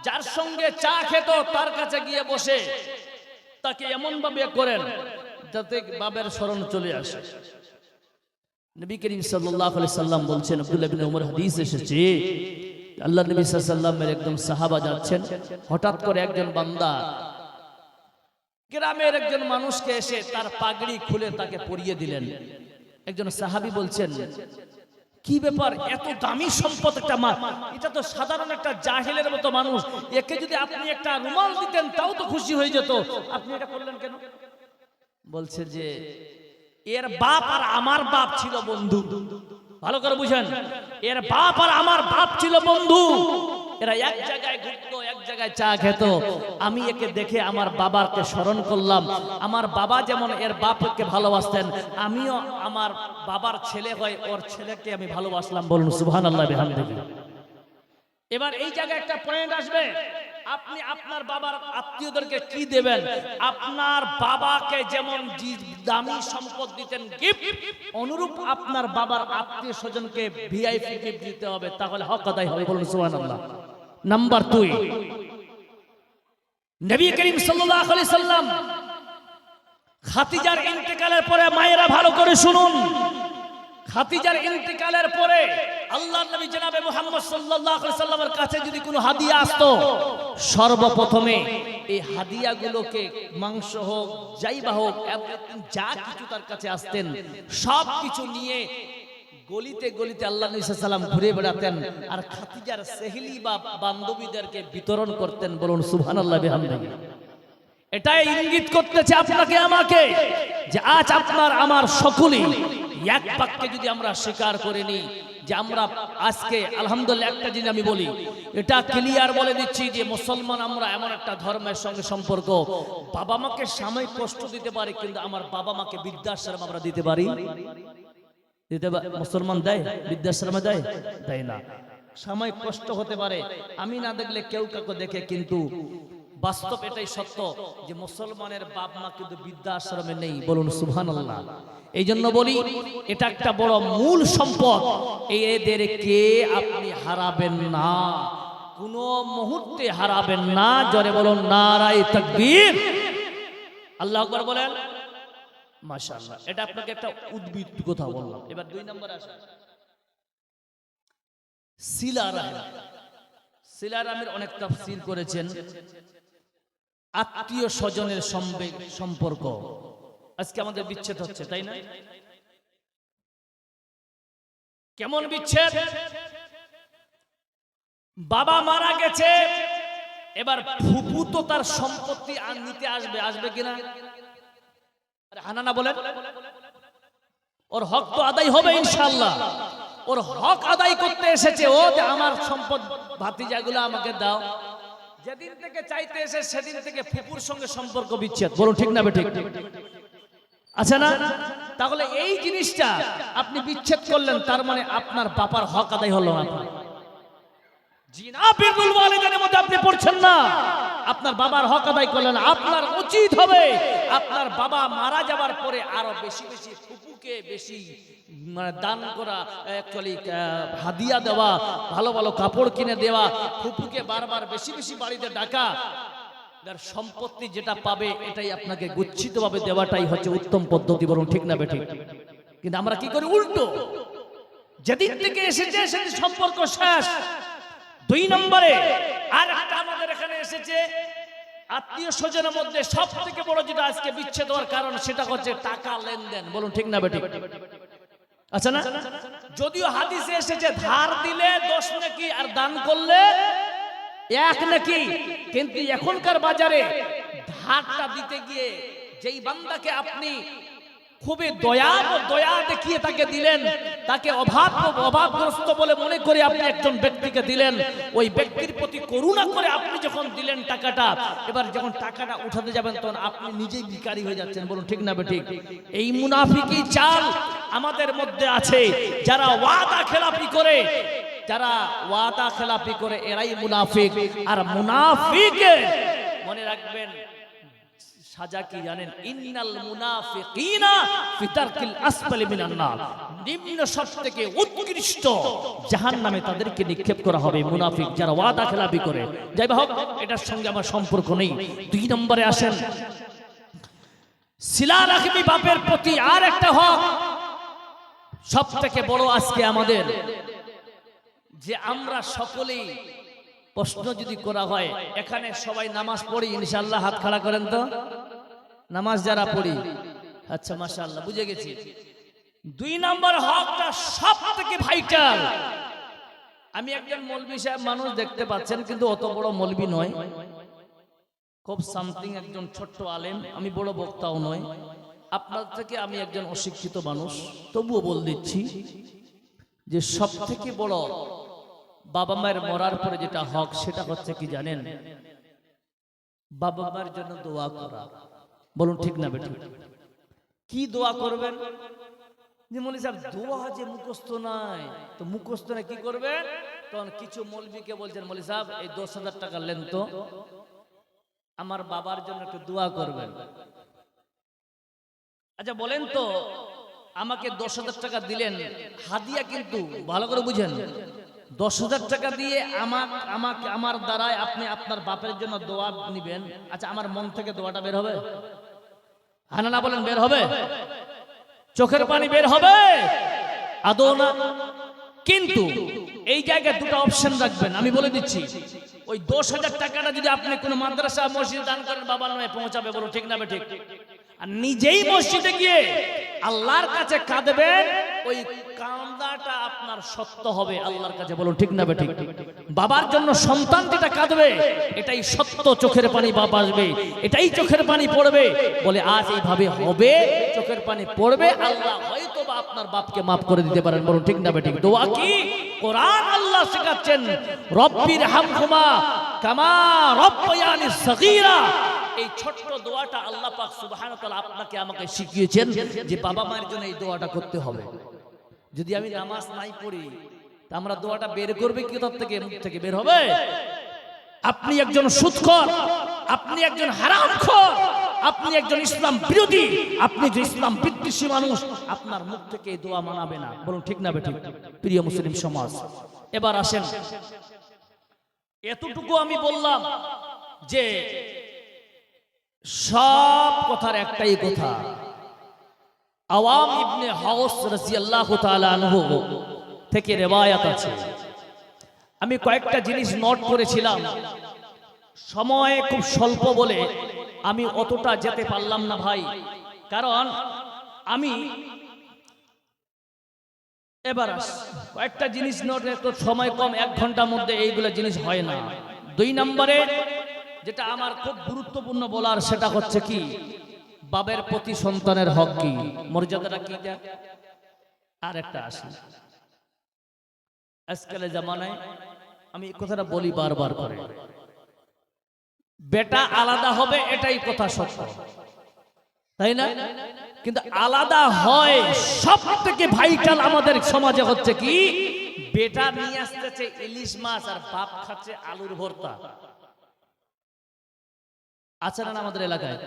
যার সঙ্গে চা খেত তার কাছে গিয়ে বসে তাকে এমন ভাবে করেন যাতে বাবার স্মরণ চলে আসে। নবী করিম সাল্লাল্লাহু আলাইহি সাল্লাম বলছেন, আব্দুল্লাহ ইবনে উমর হাদিস এসেছে, আল্লাহ নবী সাল্লাল্লাহু আলাইহি সাল্লামের একদম সাহাবা যাচ্ছেন, হঠাৎ করে একজন বান্দা গ্রামের একজন মানুষকে এসে তার পাগড়ি খুলে তাকে পরিয়ে দিলেন। একজন সাহাবী বলছেন, কি ব্যাপার, এত দামি সম্পদ একটা এটা তো সাধারণ একটা জাহেলের মতো মানুষ, একে যদি আপনি একটা রুমাল দিতেন তাও তো খুশি হয়ে যেত, আপনি এটা করলেন কেন? বলছে যে এর বাপ আর আমার বাপ ছিল বন্ধু। ভালো করে বুঝেন, এর বাপ আর আমার বাপ ছিল বন্ধু, এরা এক জায়গায় ঘুরতো, এক জায়গায় চা খেত। আমি একে দেখে আমার বাবাকে স্মরণ করলাম, আমার বাবা যেমন এর বাপকে ভালোবাসতেন, আমিও আমার বাবার ছেলে হয় ওর ছেলেকে আমি ভালোবাসলাম। বলুন সুবহানাল্লাহ বিহামদিহি। এবার এই জায়গায় একটা পয়েন্ট আসবে, আপনি আপনার বাবার আত্মীয়দেরকে কি দেবেন? আপনার বাবাকে যেমন দামি সম্পদ দিতেন গিফট, অনুরূপ আপনার বাবার আত্মীয় স্বজনকে ভিআইপি গিফট দিতে হবে, তাহলে হক আদায় হবে। বলুন সুবহানাল্লাহ। নাম্বার 2, নবী করিম সাল্লাল্লাহু আলাইহি সাল্লাম খাদিজার ইন্তেকালের পরে, মায়েরা ভালো করে শুনুন, খাদিজার ইন্তেকালের পরে আল্লাহর নবী জনাবে মুহাম্মদ সাল্লাল্লাহু আলাইহি সাল্লামের কাছে যদি কোনো হাদিয়া আসতো, সর্বপ্রথমে এই হাদিয়াগুলোকে মাংস হোক, যাইবা হোক, যা কিছু তার কাছে আসতেন সব কিছু নিয়ে গলিতে গলিতে আল্লাহ নবী সাল্লাল্লাহু আলাইহি সাল্লাম ঘুরে বেড়াতেন আর খাদিজার সেহলি বা বান্ধবীদেরকে বিতরণ করতেন। বলুন সুবহানাল্লাহ বিহামদিহি। এটাই ইঙ্গিত করতেছে আপনাকে আমাকে যে আজ আপনার আমার সকলেই এক বাক্যে যদি আমরা স্বীকার করে নিই যে আমরা আজকে আলহামদুলিল্লাহ, একটা জিনিস আমি বলি, এটা ক্লিয়ার বলে দিচ্ছি যে মুসলমান আমরা এমন একটা ধর্মের সঙ্গে সম্পর্ক, বাবা মাকে সাময়িক কষ্ট দিতে পারি, কিন্তু আমার বাবা মাকে বৃদ্ধাশ্রম আমরা দিতে পারি? মুসলমান দেয়? বৃদ্ধাশ্রমে দেয়? দেয় না। সাময়িক কষ্ট হতে পারে, আমি না দেখলে কেউ কাউকে দেখে, কিন্তু বাস্তব এটাই সত্য যে মুসলমানের বাপ মা কিন্তু বৃদ্ধাশ্রমে নেই। বলুন সুবহানাল্লাহ। এই জন্য বলি এটা একটা বড় মূল সম্পদ, এদেরকে আপনি হারাবেন না, কোন মুহূর্তে হারাবেন না। জোরে বলুন নারায়ে তাকবীর, আল্লাহু আকবার বলেন। মাশাআল্লাহ, এটা আপনাকে একটা উদ্ভিদ কথা বললাম। এবার 2 নম্বরে আসেন, সিলা রাহিম। সিলা রাহিমের অনেক তাফসীর করেছেন, আত্মীয় স্বজনের সম্পর্ক। আজকে আমাদের বিচ্ছেদ হচ্ছে, তাই না? কেমন বিচ্ছেদ? বাবা মারা গেছে, এবার ফুপু তো তার সম্পত্তি আর নিতে আসবে কিনা? হানানা বলেন, ওর হক তো আদায় হবে ইনশাআল্লাহ। ওর হক আদায় করতে এসেছে ও, যে আমার সম্পদ ভাতিজাগুলো আমাকে দাও। যেদিন থেকে চাইতে এসে সেদিন থেকে ফুপুর সঙ্গে সম্পর্ক বিচ্ছেদ। বলুন ঠিক না বেঠিক? আছে না? তাহলে এই জিনিসটা আপনি বিচ্ছেদ করলেন, তার মানে আপনার বাবার হক আদায় হলো না। জিনা বিরুল ওয়ালিদাইনের মধ্যে আপনি পড়ছেন না, আপনার বাবার হক আদায় করলেন। আপনার উচিত হবে আপনার বাবা মারা যাবার পরে আরো বেশি বেশি ফুপুকে বেশি দান করা, অ্যাকচুয়ালি হাদিয়া দেওয়া, ভালো ভালো কাপড় কিনে দেওয়া, ফুপুকে বারবার বেশি বেশি বাড়িতে ডাকা। সম্পত্তি যেটা পাবে এটাই আপনাকে গুচ্ছিতভাবে দেওয়াটাই হচ্ছে উত্তম পদ্ধতি। বলুন ঠিক না বেঠিক? কিন্তু আমরা কি করি উল্টো, যেদিন থেকে এসেছে সেদিন সম্পর্ক শেষ। 2 নম্বরে আর একটা আমাদের এখানে এসেছে, আত্মীয় স্বজনের মধ্যে সব থেকে বড় যেটা আজকে বিচ্ছেদ হওয়ার কারণ, সেটা হচ্ছে টাকা লেনদেন। বলুন ঠিক না বেঠিক? আচ্ছা না? যদিও হাদিসে এসেছে ধার দিলে 10 নেকি আর দান করলে 1 নেকি, কিন্তু এখনকার বাজারে ধারটা দিতে গিয়ে যেই বান্দাকে আপনি খুবই দয়া দেখিয়ে তাকে দিলেন, তাকে অভাবগ্রস্ত বলে মনে করে আপনি একজন ব্যক্তিকে দিলেন, ওই ব্যক্তির প্রতি করুণা করে আপনি যখন দিলেন টাকাটা, এবার যখন টাকাটা উঠাতে যাবেন তখন আপনি নিজেই ভিখারি হয়ে যাচ্ছেন। বলুন ঠিক না বেঠিক? এই মুনাফিকি চাল আমাদের মধ্যে আছে। যারা ওয়াদা খেলাপি করে এরাই মুনাফিক। আর মুনাফিকের মনে রাখবেন সাজা কি জানেন? ইন্নাল মুনাফিকিনা ফি তারকিল আসফালি মিনান নার, নিম্ন সবথেকে উৎকৃষ্ট জাহান্নামে তাদেরকে নিক্ষেপ করা হবে। মুনাফিক যারা ওয়াদা খেলাপি করে। যাই হোক, এটার সঙ্গে আমার সম্পর্ক নেই। 2 নম্বরে আসেন, সিলা রাখবি বাপের প্রতি। আর একটা হক, সব থেকে বড় আজকে আমাদের যে আমরা সকলেই প্রশ্ন যদি করা হয়, এখানে সবাই নামাজ পড়ি ইনশাআল্লাহ, হাত খাড়া করেন তো। নামাজ যারা পড়ি, আচ্ছা মাশাআল্লাহ, বুঝে গেছি। 2 নম্বর হকটা সব থেকে ভাইটাল। আমি একজন মৌলভী সাহেব মানুষ দেখতে পাচ্ছেন, কিন্তু অত বড় মৌলভী নয়, খুব সামথিং একজন ছোট্ট আলেম। আমি বড় বক্তাও নয়, আপনার থেকে আমি একজন অশিক্ষিত মানুষ, তবুও বল দিচ্ছি যে সব থেকে বড় বাবা মায়ের মরার পরে যেটা হক, সেটা হচ্ছে কি জানেন? বাবা মায়ের জন্য দোয়া করা। বলুন ঠিক না বেঠিক? কি দোয়া করবেন? যে মৌলভী সাহেব দোয়া যে মুখস্থ নাই, তো মুখস্থ না কি করবেন? তখন কিছু মৌলভীকে বলছেন, মৌলভী সাহেব এই 10,000 টাকা লেন তো, আমার বাবার জন্য একটু দোয়া করবেন। আচ্ছা বলেন তো, আমাকে 10,000 টাকা দিলেন হাদিয়া, কিন্তু ভালো করে বুঝেন, 10,000 টাকা দিয়ে আমার দ্বারায় আপনি আপনার বাপের জন্য দোয়া নিবেন। আচ্ছা আমার মন থেকে দোয়াটা বের হবে? হ্যাঁ না বলেন, বের হবে? চোখের পানি বের হবে? আদৌ না। কিন্তু এই জায়গায় দুটো অপশন রাখবেন, আমি বলে দিচ্ছি। ওই 10,000 টাকাটা যদি আপনি কোনো মাদ্রাসা মসজিদে দান করেন, বাবার নামে পৌঁছাবে। বলো ঠিক না বেঠিক? আর নিজেই মসজিদে গিয়ে আল্লাহর কাছে কাঁদবেন, ওই কান্দাটা আপনার সত্য হবে আল্লাহর কাছে। বলুন ঠিক না বেঠিক? বাবার জন্য সন্তান যেটা কাঁদবে, এটাই সত্য, চোখের পানি বাবা আসবে, এটাই চোখের পানি পড়বে। বলে আজ এইভাবে হবে, চোখের পানি পড়বে, আল্লাহ হয়তো বা আপনার বাপকে মাফ করে দিতে পারেন। বলুন ঠিক না বেঠিক? দোয়া কি? কোরআন আল্লাহ শেখাচ্ছেন, রব্বির হামহুমা কামা রব্বায়ানি সগীরা। এই ছোট্ট দোয়াটা আল্লাহ পাক সুবহানাহু ওয়া তাআলা আপনাকে আমাকে শিখিয়েছেন যে বাবা মায়ের জন্য এই দোয়াটা করতে হবে। যদি আমি নামাজ নাই পড়ি, তা আমরা দোয়াটা বের করবে কি? তার থেকে মুখ থেকে বের হবে? আপনি একজন সুদখোর, আপনি একজন হারামখোর, আপনি একজন ইসলাম বিরোধী, আপনি যে ইসলাম বিদ্বেষী মানুষ, আপনার মুখ থেকে এই দোয়া মানাবে না। বলুন ঠিক না বেঠিক? প্রিয় মুসলিম সমাজ, এবার আসেন, এতটুকু আমি বললাম যে সব কথার একটাই কথা। আওয়াম ইবনে হাওস রাদিয়াল্লাহু তাআলা আনহু থেকে রিওয়ায়াত আছে। আমি কয়েকটা জিনিস নোট করেছিলাম, সময় খুব স্বল্প বলে আমি অতটা যেতে পারলাম না ভাই, কারণ আমি এবার কয়েকটা জিনিস নোট, তো সময় কম, 1 ঘন্টার মধ্যে এইগুলো জিনিস হয় না। 2 নম্বরে যেটা আমার খুব গুরুত্বপূর্ণ বলার, সেটা হচ্ছে কি বাবার প্রতি সন্তানের হক কি, মর্যাদাটা কি। আর একটা আসি, আজকালের জামানায় আমি এই কথাটা বলি বারবার করে, বেটা আলাদা হবে, এটাই কথা সত্য, তাই না? কিন্তু আলাদা হয় সব থেকে ভাইটাল আমাদের সমাজে হচ্ছে কি, বেটা নিয়ে আসতেছে ইলিশ মাছ আর বাপ খাচ্ছে আলুর ভর্তা। আছে না আমাদের এলাকায়?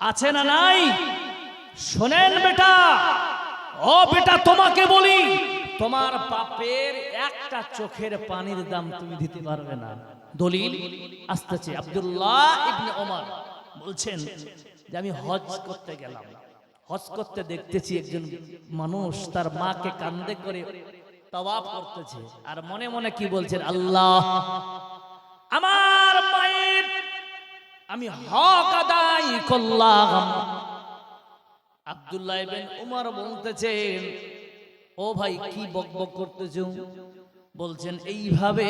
আছে না নাই? শোনেন বেটা, ও বেটা, তোমাকে বলি, তোমার বাপের একটা চোখের পানির দাম তুমি দিতে পারবে না। দলিল আসতেছে, আব্দুল্লাহ ইবনে ওমর বলছেন যে আমি হজ করতে গেলাম, হজ করতে দেখতেছি একজন মানুষ তার মাকে কাঁধে করে তাওয়াফ করতেছে, আর মনে মনে কি বলছেন, আল্লাহ আমার মায়ের আমি হক আদায় করলাম। আব্দুল্লাহ ইবনে ওমর বলতেছেন, ও ভাই কি বকবক করতেছো? বলছেন এইভাবে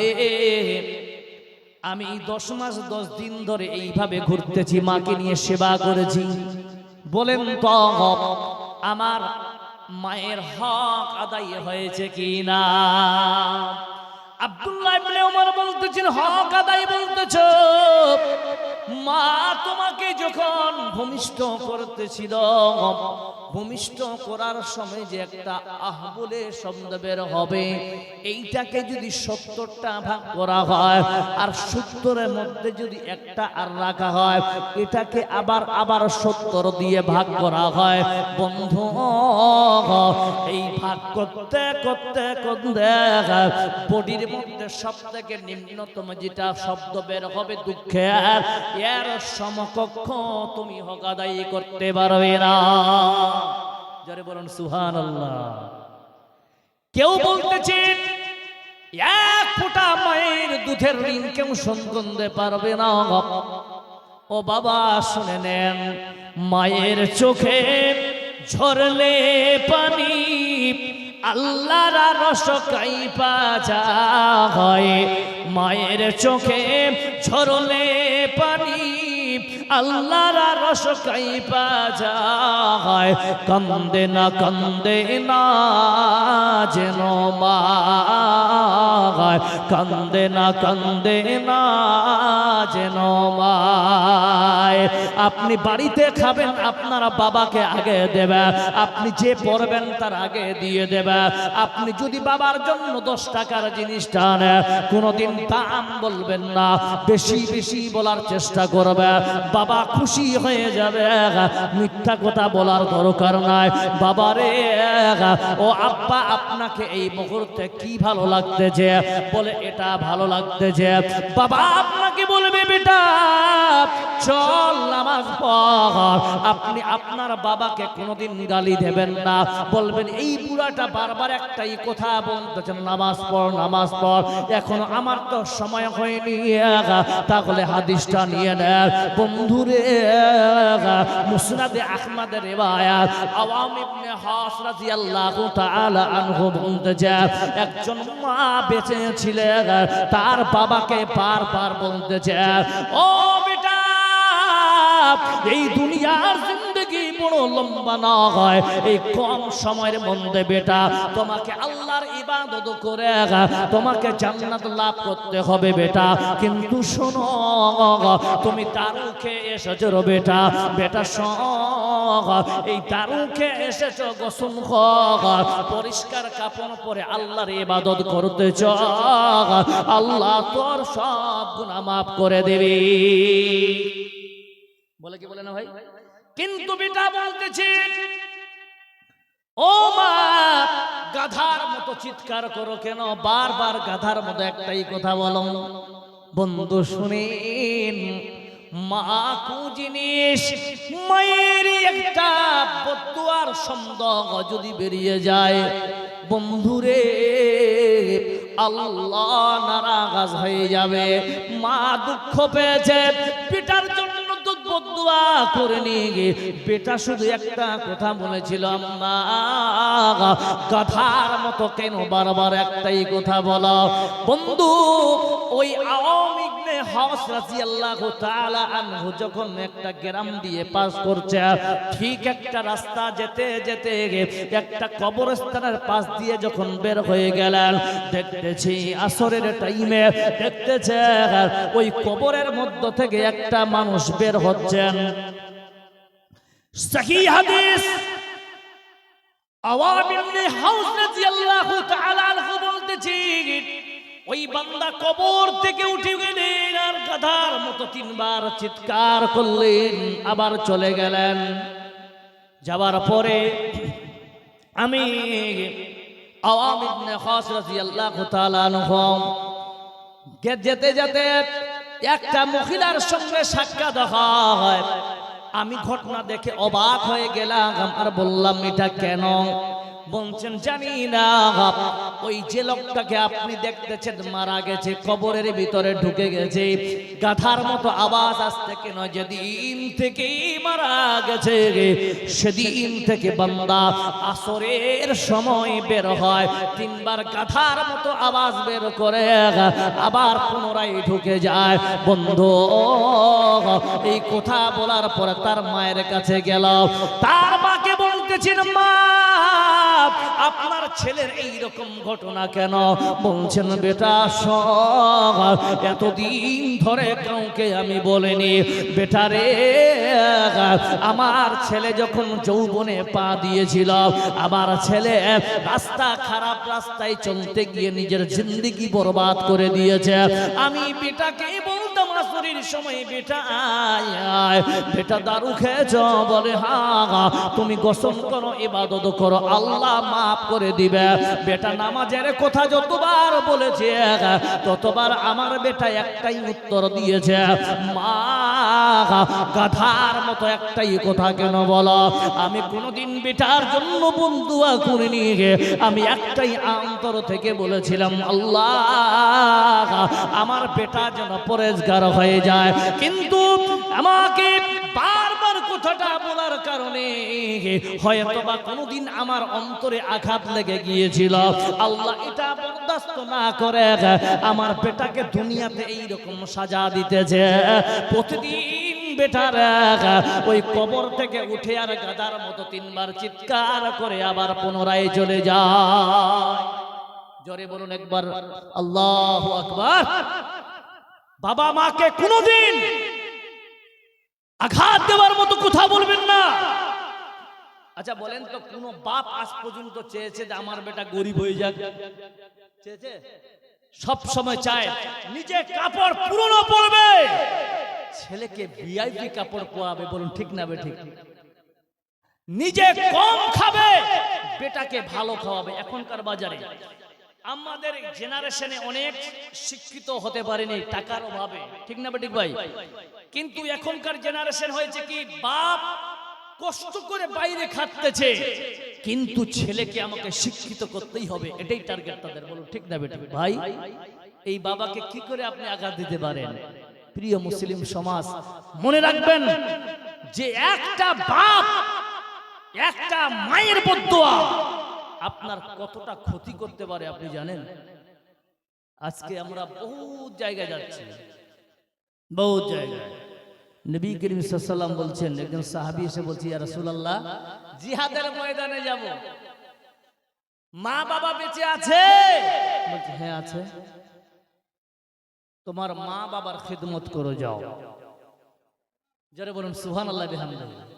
আমি 10 মাস 10 দিন ধরে এইভাবে ঘুরতেছি, মাকে নিয়ে সেবা করেছি, বলেন তো আমার মায়ের হক আদায় হয়েছে কি না? আব্দুল্লাহ ইবনে ওমর বলতেছেন, হক আদায় বলতেছো? মা তোমাকে যখন ভূমিষ্ঠ করতেছিল, ভূমিষ্ঠ করার সময় যে একটা আহ বলে শব্দ বের হবে, এইটাকে যদি 70টা ভাগ করা হয় আর 70-এর মধ্যে যদি একটা আর রাখা হয়, এটাকে আবার 70 দিয়ে ভাগ করা হয়। বন্ধু, এই ভাগ করতে করতে করতে বডির মধ্যে সব থেকে নিম্নতম যেটা শব্দ বের হবে দুঃখের, এর সমকক্ষ তুমি হক আদায় করতে পারবে না। জোরে বলুন সুবহানাল্লাহ। কেউ বলতেছেন এক ফোঁটা মায়ের দুধের ঋণ কেউ শোধ করতে পারবে না। ও বাবা শুনে নেন, মায়ের চোখে ঝরলে পানি আল্লাহর আরশ কাঁইপা যায়। মায়ের চোখে ঝরলে পানি আল্লাহর আরশ কাঁইপা যায়। কান্দে না যেন মা, কান্দে না যেন মা। আপনি বাড়িতে খাবেন আপনারা বাবাকে আগে দেবেন, আপনি যে পড়বেন তার আগে দিয়ে দেবেন। আপনি যদি বাবার জন্য 10 টাকার জিনিসটা নেন, কোনোদিন দাম বলবেন না, বেশি বেশি বলার চেষ্টা করবে, বাবা খুশি হয়ে যাবে। মিথ্যা কথা বলার দরকার নাই। বাবারে ও আব্বা আপনাকে এই মুহূর্তে কি ভালো লাগতেছে, বলে এটা ভালো লাগতেছে। বাবা আপনাকে বলবে বেটা চল নামাজ পড়। আপনি আপনার বাবাকে কোনোদিন গালি দেবেন না, বলবেন এই বুড়াটা বারবার একটাই কথা বলতেছেন নামাজ পড় নামাজ পড়, এখন আমার তো সময় হয়নি। তাহলে হাদিসটা নিয়ে নেন বন্ধুরে। মুসনাদে আহমদের রিওয়ায়াত আওয়াম ইবনে হাস রাদিয়াল্লাহু তাআলা আনহু বলতেছে একজন মা বেঁচে ছিলেন, তার বাবাকে বারবার বলতেছে ও বেটা এই দুনিয়ার জিন্দগি বড় লম্বা না হয়, এই কম সময়ের মধ্যে বেটা তোমাকে আল্লাহর ইবাদত করে তোমাকে জান্নাত লাভ করতে হবে বেটা। কিন্তু শোনো তুমি দারু খেয়ে এসেছো বেটা, বেটা শোনো এই দারু খেয়ে এসেছো, গোসল কর, পরিষ্কার কাপড় পরে আল্লাহর ইবাদত করতে চল, আল্লাহ তোর সব গুনাহ মাফ করে দেবে। বলে কি বলে না ভাই? কিন্তু বেটা বলতেছে ও মা গাধার মতো চিৎকার করো কেন, বারবার গাধার মতো একটাই কথা বলো। বন্ধু শুনেন, মা কো জিনিস, মায়ের একটা বদদুয়ার শব্দ যদি বেরিয়ে যায় বন্ধুরে আল্লাহ নারাজ হয়ে যাবে। মা দুঃখ পেয়েছে পিতার জন্য বদদুয়া করে নিয়ে গিয়ে বেটা শুধু একটা কথা বলেছিল আম্মা গাধার মতো কেন বারবার একটাই কথা বলো। বন্ধু ওই আওয়াম ইবনে হাস রাদিয়াল্লাহু তাআলা আনহু যখন একটা গ্রাম দিয়ে পাস করছে, ঠিক একটা রাস্তা যেতে যেতে একটা কবরস্থানের পাশ দিয়ে যখন বের হয়ে গেলেন, দেখতেছি আসরের টাইমে দেখতেছে ওই কবরের মধ্য থেকে একটা মানুষ বের হচ্ছেন। সহিহ হাদিস আওয়াম ইবনে হাস রাদিয়াল্লাহু তাআলা আনহু বলতেছি ওই বান্দা কবর থেকে উঠে গেলেন আর গাধার মতো 3 বার চিৎকার করলেন, আবার চলে গেলেন। যাবার পরে আমি আওয়াম ইবনে হাস রাদিয়াল্লাহু তাআলা আনহু যেতে যেতে একটা মহিলার সঙ্গে সাক্ষাৎ হয়। আমি ঘটনা দেখে অবাক হয়ে গেলাম আর বললাম এটা কেন? বলছেন জানি না, ওই যে লোকটাকে আপনি দেখতেছেন মারা গেছে, কবরের ভিতরে ঢুকে গেছে, গাধার মতো আওয়াজ আসতে কেন? যেদিন থেকে মারা গেছে সেদিন থেকে বান্দা আসরের সময় বের হয় 3 বার গাধার মতো আওয়াজ বের করে আবার পুনরায় ঢুকে যায়। বন্ধু এই কথা বলার পরে তার মায়ের কাছে গেল, তার মাকে বলতেছেন মা আপনার ছেলের এই রকম ঘটনা কেন? বলছেন বেটা এতদিন ধরে কাউকে আমি বলিনি বেটা রে, আমার ছেলে যখন যৌবনে পা দিয়েছিল, আমার ছেলে রাস্তা খারাপ রাস্তায় চলতে গিয়ে নিজের জিন্দেগি বরবাদ করে দিয়েছে। আমি বেটাকে বলতাম আসরের সময় বেটা আয় আয়, বেটা দারু খেয়েছ? বলে হ্যাঁ। তুমি গোসল করো, ইবাদত করো, আল্লাহ মাফ করে দিবে। বেটা নামাজের কথা যতবার বলেছে ততবার আমার বেটা একটাই উত্তর দিয়েছে, মা গাধার মতো একটাই কথা কেন বলো? আমি কোনোদিন বেটার জন্য বন্ধুয়া করিনি, আমি একটাই অন্তর থেকে বলেছিলাম আল্লাহ আমার বেটা যেন পরেজগার হয়ে যায়। কিন্তু আমাকে বারবার কথাটা বলার কারণে হয়তো বা কোনোদিন আমার অন্তরে আঘাত লেগে গিয়েছিল। আল্লাহ এটা বরদাস্ত না করে আমার বেটাকে দুনিয়াতে এইরকম সাজা দিতেছে। প্রতিদিন বেটার ওই কবর থেকে উঠে আর গাদার মতো 3 বার চিৎকার করে আবার পুনরায় চলে যায়। জোরে বলুন একবার আল্লাহু আকবার। বাবা মাকে কোনোদিন আঘাত দেওয়ার মতো কথা বলবেন না। আচ্ছা বলেন তো, কোন বাপ আজ পর্যন্ত চেয়েছে যে আমার বেটা গরিব হয়ে যাক? চেয়েছে? সব সময় চায় নিজে কাপড় পুরনো পরবে, ছেলেকে ভিআইপি কাপড় পরাবে। বলুন ঠিক না বেঠিক? নিজে কম খাবে, বেটাকে ভালো খাওয়াবে। এখনকার বাজারে আমাদের জেনারেশনে অনেক শিক্ষিত হতে পারেনি টাকার অভাবে, ঠিক না বেঠিক ভাই? কিন্তু এখনকার জেনারেশন হয়েছে কি, বাপ কষ্ট করে বাইরে খাটতেছে, কিন্তু ছেলেকে আমাকে শিক্ষিত করতেই হবে, এটাই টার্গেট তাদের। বলুন ঠিক না বেঠিক ভাই? এই বাবাকে কি করে আপনি আঘাত দিতে পারেন? প্রিয় মুসলিম সমাজ, মনে রাখবেন যে একটা বাপ, একটা মায়ের বদদুয়া আপনার কতটা ক্ষতি করতে পারে আপনি জানেন? আজকে আমরা বহু জায়গায় যাচ্ছি, বহু জায়গায়। নবী করিম সাল্লাল্লাহু আলাইহি ওয়াসাল্লাম বলছেন, একজন সাহাবী এসে বলছে, ইয়া রাসূলুল্লাহ, জিহাদের ময়দানে যাব, মা বাবা বেঁচে আছে? বলছে হ্যাঁ আছে। তোমার মা বাবার খিদমত করো যাও। যারা বলুন সুবহানাল্লাহ বিহামদিহি।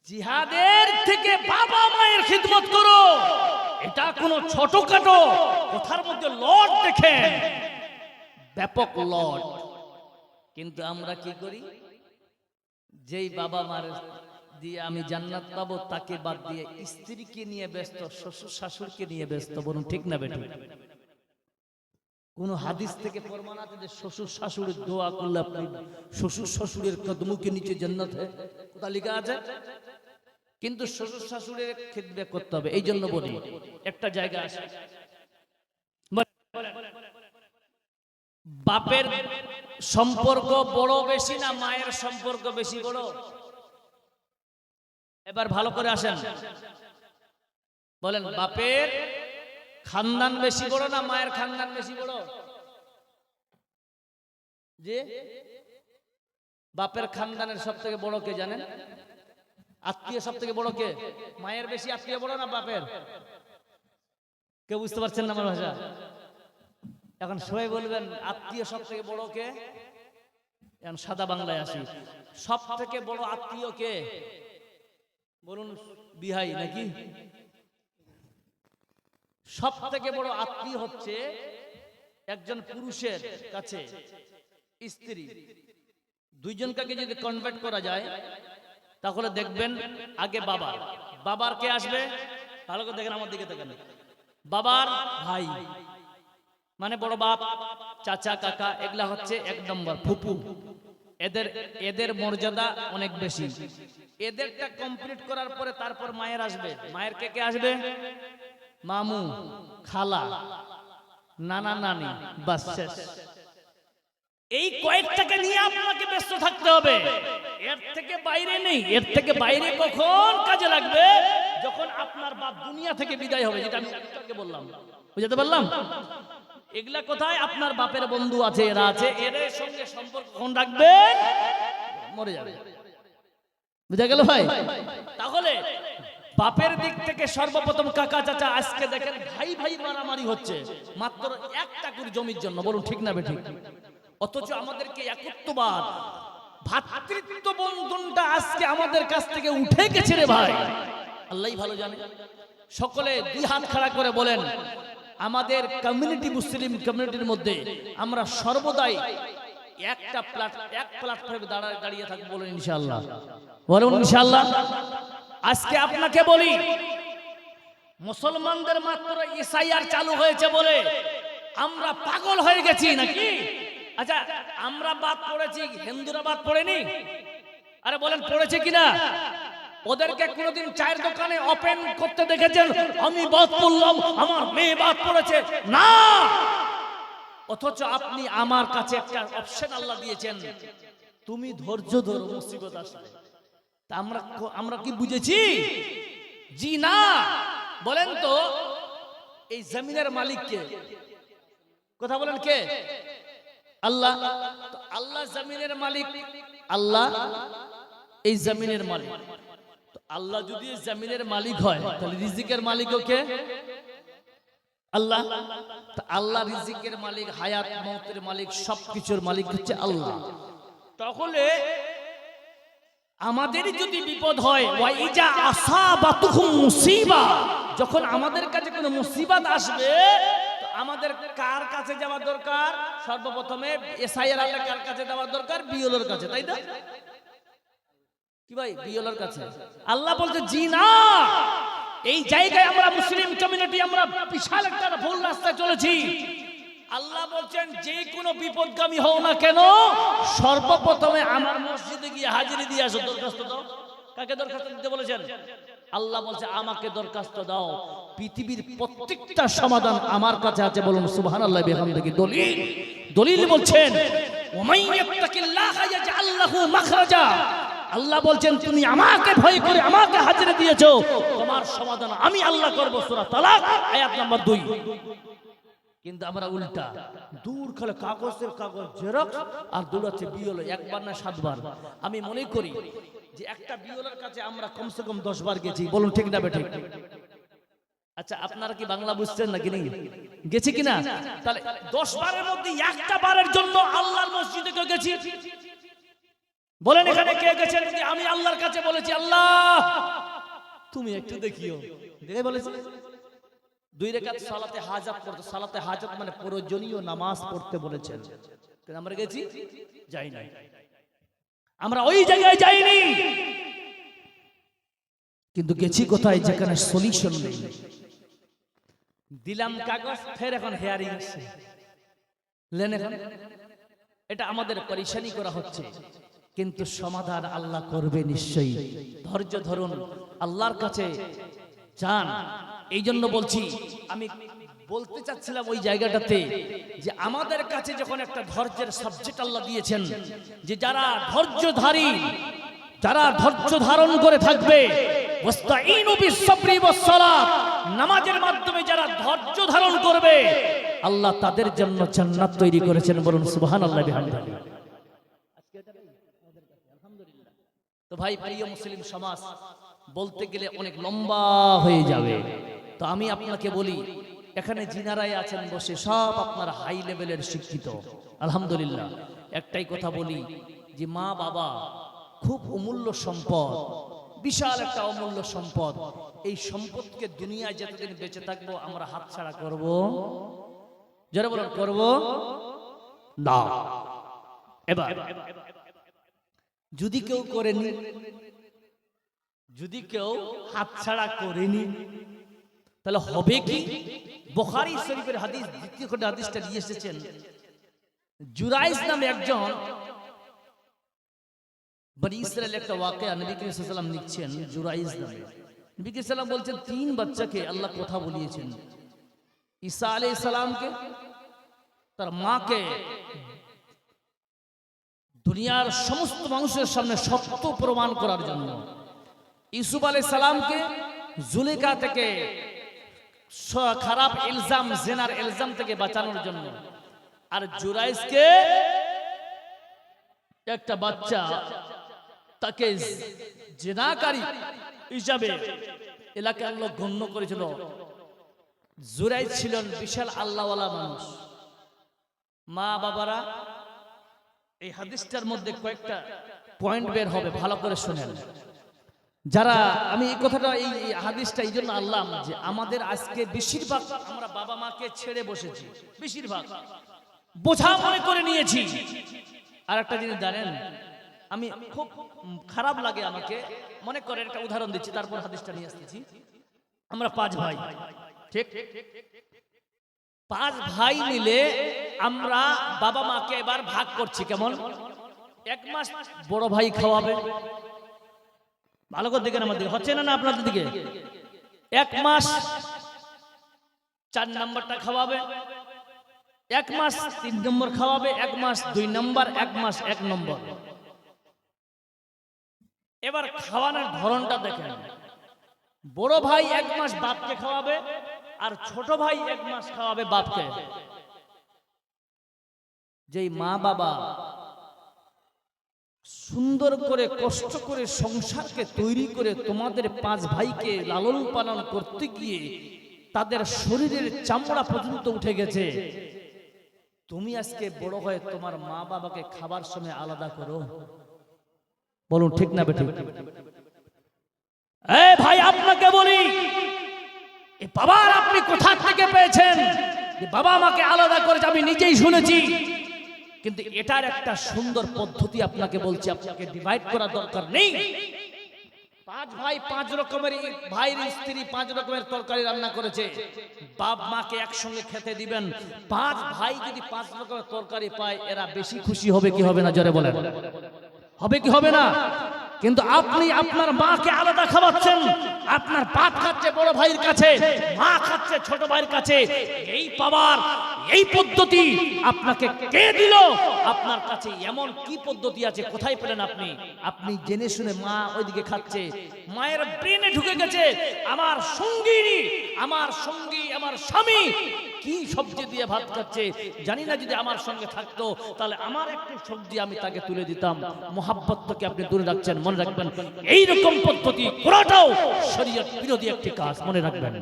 জিহাদের থেকে বাবা মায়ের খিদমত করো, এটা কোনো ছোটখাটো কথার মধ্যে লট দেখেন, ব্যাপক লট। কিন্তু আমরা কি করি, যেই বাবা মার দিয়ে আমি জান্নাত পাবো তাকে বাদ দিয়ে স্ত্রীকে নিয়ে ব্যস্ত, শ্বশুর শাশুড়িকে নিয়ে ব্যস্ত। বলুন ঠিক না বেঠিক? কোন হাদিস থেকে প্রমাণ আছে যে শ্বশুর শাশুড়ির দোয়া করলে আপনি শ্বশুর শাশুড়ির কদমকে নিচে জান্নাত হয়? কোথায় লেখা আছে? কিন্তু শ্বশুর শাশুড়ির খিদমত করতে হবে। এই জন্য বলি, একটা জায়গা আছে, বাপের সম্পর্ক বড় বেশি না মায়ের সম্পর্ক বেশি বড়? এবার ভালো করে আসেন, বলেন বাপের খানদান বেশি বড় না মায়ের খানদান বেশি বড়? যে বাপের খানদানের সব থেকে বড় কে জানেন? আত্মীয় সব থেকে বড় কে? মায়ের বেশি আত্মীয় বড় না বাপের? কেউ বুঝতে পারছেন না আমার ভাষা? এখন সবাই বলবেন আত্মীয় সব থেকে বড় কে? এখন সাদা বাংলায় আসি, সব থেকে বড় আত্মীয় কে? বলুন বিহাই নাকি? সব থেকে বড় আত্মীয় হচ্ছে একজন পুরুষের কাছে স্ত্রী। দুইজনকে যদি কনভার্ট করা যায় তাহলে দেখবেন আগে বাবা, বাবার কে আসবে? ভালো করে দেখেন, আমার দিকে দেখেন, বাবার ভাই মানে বড় বাপ, চাচা কাকা, এগুলা হচ্ছে 1 নম্বর ফুপু। এদের মর্যাদা অনেক বেশি। এদেরটা কমপ্লিট করার পরে তারপর মায়ের আসবে। মায়ের কে কে আসবে? মামু, খালা, নানা নানি, বাস শেষ। এই কয়েকটাকে নিয়ে আপনাকে ব্যস্ত থাকতে হবে, এর থেকে বাইরে নেই। এর থেকে বাইরে কখন কাজে লাগবে? যখন আপনার বাপ দুনিয়া থেকে বিদায় হবে, যেটা আমি আপনাকে বললাম। বুঝতে পারলাম? এগুলা কোথায়? আপনার বাপের বন্ধু আছে, এরা আছে, এদের সঙ্গে সম্পর্ক কখন রাখবেন? মরে যাবে। বুঝা গেল ভাই? তাহলে বাপের দিক থেকে সর্বপ্রথম কাকা চাচা, আজকে দেখেন ভাই ভাই মারামারি হচ্ছে মাত্র 1 টাকুর জমির জন্য। বলুন ঠিক না বেঠিক? অথচ আমাদেরকে একত্ববাদ, ভ্রাতৃত্ব বন্ধনটা আজকে আমাদের কাছ থেকে উঠে গেছে রে ভাই। আল্লাহই ভালো জানে। সকলে 2 হাত খাড়া করে বলেন, আমাদের কমিউনিটি, মুসলিম কমিউনিটির মধ্যে আমরা সর্বদাই এক প্ল্যাটফর্মে দাঁড়িয়ে থাকবো। বলুন ইনশাআল্লাহ, বলুন ইনশাআল্লাহ। আজকে আপনাকে বলি, মুসলমানদের মাত্র এসআইআর চালু হয়েছে বলে আমরা পাগল হয়ে গেছি নাকি? আচ্ছা আমরা বাদ পড়েছি, হিন্দুরা বাদ পড়েনি? আরে বলেন পড়েছে কিনা? ওদেরকে কোনোদিন চায়ের দোকানে ওপেন করতে দেখেছেন আমি বাদ পড়লাম, আমার মেয়ে বাদ পড়েছে? না। অথচ আপনি আমার কাছে একটা অপশন আল্লাহ দিয়েছেন, তুমি ধৈর্য ধরো, মুসিবত আসবে। তা আমরা কি বুঝেছি? জি না। বলেন তো এই জমিনের মালিক কে? কথা বলেন কে? আল্লাহ। তো আল্লাহ জমিনের মালিক, আল্লাহ এই জমিনের মালিক। তো আল্লাহ যদি জমিনের মালিক হয় তাহলে রিজিকের মালিকও কে? আল্লাহ। তো আল্লাহ রিজিকের মালিক, হায়াত মওতের মালিক, সবকিছুর মালিক হচ্ছে আল্লাহ। তাহলে আমাদের যদি বিপদ হয়, ওয়াইজা আসাবাতুহুম মুসিবা, যখন আমাদের কাছে কোনো মুসিবত আসবে তো আমাদের কার কাছে যাওয়া দরকার? সর্বপ্রথমে এসআইআর আল্লাহ কার কাছে যাওয়া দরকার? বিএলওর কাছে, তাই না? কি ভাই, বিএলওর কাছে? আল্লাহ বলছে জি না। এই জায়গায় আমরা মুসলিম কমিউনিটি আমরা বিশাল একটা ভুল রাস্তায় চলেছি। আল্লাহ বলছেন যে কোনো বিপদগামী হও না কেন, সর্বপ্রথমে আমার মসজিদে গিয়ে হাজিরি দিয়ে আসো, দরখাস্ত দাও। কাকে দরখাস্ত দিতে বলেছেন? আল্লাহ বলছে আমাকে দরখাস্ত দাও, পৃথিবীর প্রত্যেকটা সমাধান আমার কাছে আছে। বলুন সুবহানাল্লাহ বিহামদিহি। দলিল দলিল বলছেন ওমাই ইয়াত্তাকিল্লাহা ইয়াজআল লাহু মাখরাজা। আল্লাহ বলছেন তুমি আমাকে ভয় করে আমাকে হাজিরা দিয়েছো, তোমার সমাধান আমি আল্লাহ করব। সূরা তালাক আয়াত নাম্বার 2। কিন্তু আমরা উল্টা, দূর খালে কাগজের কাগজ জেরক্স আর দৌড়াচ্ছে বিওলো, একবার না 7 বার। আমি মনে করি যে একটা বিওলোর কাছে আমরা কমসে কম 10 বার গেছি। বলুন ঠিক না বেঠিক? আচ্ছা আপনারা কি বাংলা বুঝছেন নাকি? নেই গেছি কিনা? তাহলে 10 বারের মধ্যে একটা বারের জন্য আল্লাহর মসজিদে কেউ গেছি? বলেন এখানে কে গেছেন? আমি আল্লাহর কাছে বলেছি আল্লাহ তুমি একটু দেখিও, দেখে বলেছি 2 রাকাত সালাতে হাজাত পড়তে। সালাতে হাজাত মানে প্রয়োজনীয় নামাজ পড়তে বলেছেন। কিন্তু আমরা গেছি? যাই নাই। আমরা ওই জায়গায় যাইনি, কিন্তু গেছি কোথায়? যেখানে সলিউশন নেই। দিলাম কাগজ, ফের এখন হেয়ারিং আসছে, লেন এখন। এটা আমাদের পরিশানি করা হচ্ছে, কিন্তু সমাধান আল্লাহ করবে নিশ্চয়ই। ধৈর্য ধরুন, আল্লাহর কাছে যান। এই জন্য বলছি, আমি বলতে চাচ্ছিলাম ওই জায়গাটাতে যে আমাদের কাছে যখন একটা ধৈর্যের সাবজেক্ট আল্লাহ দিয়েছেন, যে যারা ধৈর্যধারী, যারা ধৈর্য ধারণ করে থাকবে, ওয়াস্তাঈনু বিস-সাবরি ওয়াস-সালাত, নামাজের মাধ্যমে যারা ধৈর্য ধারণ করবে আল্লাহ তাদের জন্য জান্নাত তৈরি করেছেন। বলুন সুবহানাল্লাহ বিহামদিহি। তো ভাই, প্রিয় মুসলিম সমাজ, বলতে গেলে অনেক লম্বা হয়ে যাবে। তো আমি আপনাকে বলি, এখানে যিনারাই আছেন বসে সব আপনারা হাই লেভেলের শিক্ষিত, আলহামদুলিল্লাহ। একটাই কথা বলি যে মা বাবা খুব অমূল্য সম্পদ, বিশাল একটা অমূল্য সম্পদ। এই সম্পদকে দুনিয়ায় যতদিন বেঁচে থাকবো আমরা হাতছাড়া করব? যারা বলেন করব না। এবার যদি কেউ করেনি, যদি কেউ হাতছাড়া করেনি, তাহলে হবে কি? বুখারী শরীফের হাদিস, দ্বিতীয় খণ্ডে হাদিসটা নিয়ে এসেছেন। জুরাইজ নামে একজন বনি ইসরায়েল, একটা ওয়াকিয়া নবী করিম সাল্লাল্লাহু আলাইহি ওয়াসাল্লাম লিখছেন। জুরাইজ নামে নবী করিম সাল্লাল্লাহু আলাইহি ওয়াসাল্লাম বলছেন 3 বাচ্চাকে আল্লাহ কথা বলিয়েছেন। ঈসা আলাইহিস সালামকে, তার মাকে দুনিয়ার সমস্ত মানুষের সামনে সত্য প্রমাণ করার জন্য, ইউসুফ আলাইহিস সালামকে জুলেখা থেকে খারাপ ইলজাম, জেনার ইলজাম থেকে বাঁচানোর জন্য, আর জুরাইজকে একটা বাচ্চা তাকে জিনাকারী হিসাবে এলাকার লোক গণ্য করেছিল। জুরাইজ ছিলেন বিশাল আল্লাহওয়ালা মানুষ। মা বাবারা, এই হাদিসটার মধ্যে কয়েকটা পয়েন্ট বের হবে, ভালো করে শুনেন। যারা, আমি এই কথাটা, এই হাদিসটা এই জন্য আনলাম যে আমাদের আজকে বেশিরভাগ আমরা বাবা মাকে ছেড়ে বসেছি, বেশিরভাগ বোঝা মনে করে নিয়েছি। আর একটা জিনিস জানেন, আমি খুব খারাপ লাগে আমাকে, মনে করেন একটা উদাহরণ দিচ্ছি, তারপর হাদিসটা নিয়ে আসতেছি। আমরা 5 ভাই, ঠিক? 5 ভাই মিলে আমরা বাবা মাকে এবার ভাগ করছি। কেমন? 1 মাস বড় ভাই খাওয়াবে, ভালো করে দেখেন আমার দিকে, হচ্ছে না না আপনাদের দিকে? 1 মাস 4 নম্বরটা খাওয়াবে, 1 মাস 3 নম্বর খাওয়াবে, 1 মাস 2 নম্বর, 1 মাস 1 নম্বর। এবার খাওয়ানোর ধরনটা দেখেন, বড় ভাই 1 মাস বাপকে খাওয়াবে আর ছোট ভাই 1 মাস খাওয়াবে বাপকে। যেই মা বাবা সুন্দর করে কষ্ট করে সংসারকে তৈরি করে তোমাদের 5 ভাইকে লালন পালন করতে গিয়ে তাদের শরীরের চামড়া পর্যন্ত উঠে গেছে, তুমি আজকে বড় হয়ে তোমার মা বাবাকে খাবার সময় আলাদা করো? বলুন ঠিক না বেঠিক? এই ভাই আপনাকে বলি, এই বাবার আপনি কোথা থেকে পেয়েছেন যে বাবা আমাকে আলাদা করেছে? আমি নিজেই শুনেছি, কিন্তু এটার একটা সুন্দর পদ্ধতি আপনাকে বলছি, আপনাকে ডিভাইড করা দরকার নেই। 5 ভাই 5 রকমের, ভাইয়ের স্ত্রী 5 রকমের তরকারি রান্না করেছে, বাপ মাকে একসঙ্গে খেতে দিবেন। 5 ভাই যদি 5 রকমের তরকারি পায়, এরা বেশি খুশি হবে কি হবে না? জোরে বলেন, হবে কি হবে না? কিন্তু আপনি আপনার মাকে আলাদা খাওয়াচ্ছেন, আপনার বাপ খাচ্ছে বড় ভাইয়ের কাছে, মা খাচ্ছে ছোট ভাইয়ের কাছে। এই পাওয়ার এই পদ্ধতি আপনাকে কে দিল? আপনার কাছে এমন কি পদ্ধতি আছে? কোথায় পেলেন আপনি? আপনি জেনে শুনে মা ওইদিকে খাচ্ছে, মায়ের ব্রেনে ঢুকে গেছে আমার সঙ্গী, আমার স্বামী কি সবজি দিয়ে ভাত খাচ্ছে, জানি না যদি আমার সঙ্গে থাকতো তাহলে আমার একটু সবজি আমি তাকে তুলে দিতাম। মোহাব্বতকে আপনি দূরে রাখছেন, মনে রাখবেন এইরকম পদ্ধতি পুরোটাও শরীয়ত বিরোধী একটি কাজ, মনে রাখবেন।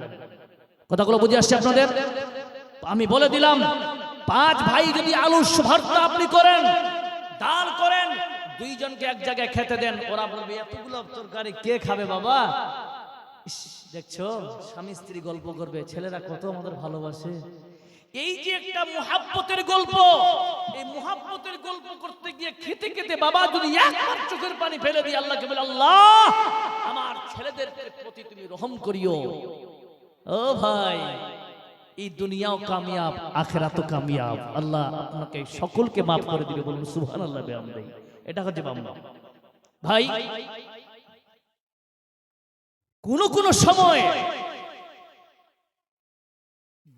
কথাগুলো বুঝে আসছে আপনাদের? আমি বলে দিলাম, 5 ভাই যদি আলু ভর্তা আপনি করেন, ডাল করেন, 2 জনকে এক জায়গায় খেতে দেন, ওরা বলবে এতগুলো তরকারি কে খাবে বাবা? দেখছো স্বামী স্ত্রী গল্প করবে, ছেলেরা কত আমাদের ভালোবাসে। এই যে একটা মুহাব্বতের গল্প, এই মুহাব্বতের গল্প করতে গিয়ে খেতে খেতে বাবা যদি একবার চোখের পানি ফেলে দিয়ে আল্লাহকে বলে, আল্লাহ আমার ছেলেদের প্রতি তুমি রহম করিও। ও ভাই, এই দুনিয়াও কামিয়াব, আখিরাতও কামিয়াব। আল্লাহ আপনাকে সকলকে মাফ করে দিবে, বলুন সুবহানাল্লাহ বিহামদিহি। এটা হচ্ছে বান্দা। ভাই কোন সময়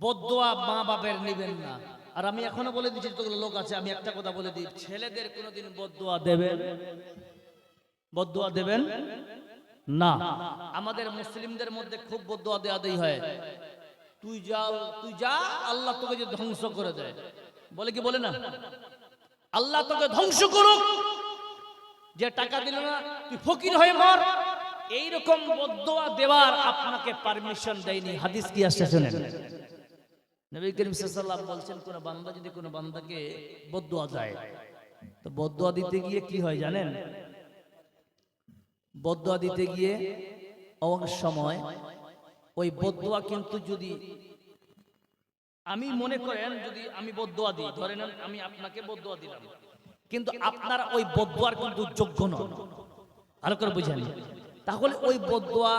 বদদোয়া মা বাবার নেবেন না। আর আমি এখনো বলে দিচ্ছি, যতগুলো লোক আছে আমি একটা কথা বলে দিই, ছেলেদের কোনোদিন বদদোয়া দেবেন না। আমাদের মুসলিমদের মধ্যে খুব বদদোয়া দেওয়া হয়, তুই যা আল্লাহ তোকে যে ধ্বংস করে দেয়, বলে কি বলে না? আল্লাহ তোকে ধ্বংস করুক, যে টাকা দিল না তুই ফকির হয়ে মর। এইরকম বদদোয়া দেওয়ার আপনাকে পারমিশন দেয়নি। হাদিস কি আসছে শুনেন, নবী করিম সাল্লাল্লাহু আলাইহি ওয়াসাল্লাম বলছেন, কোন বান্দা যদি কোন বান্দাকে বদদোয়া দেয়, তো বদদোয়া দিতে গিয়ে কি হয় জানেন? বদদোয়া দিতে গিয়ে অনেক সময় ওই বদদোয়া কিন্তু যদি আমি মনে করেন, যদি আমি বদদোয়া দিই, ধরে নেন আমি আপনাকে বদদোয়া দিলাম, কিন্তু আপনার ওই বদদোয়ার কিন্তু যোগ্য নন, ভালো করে বুঝেন। তাহলে ওই বদদোয়া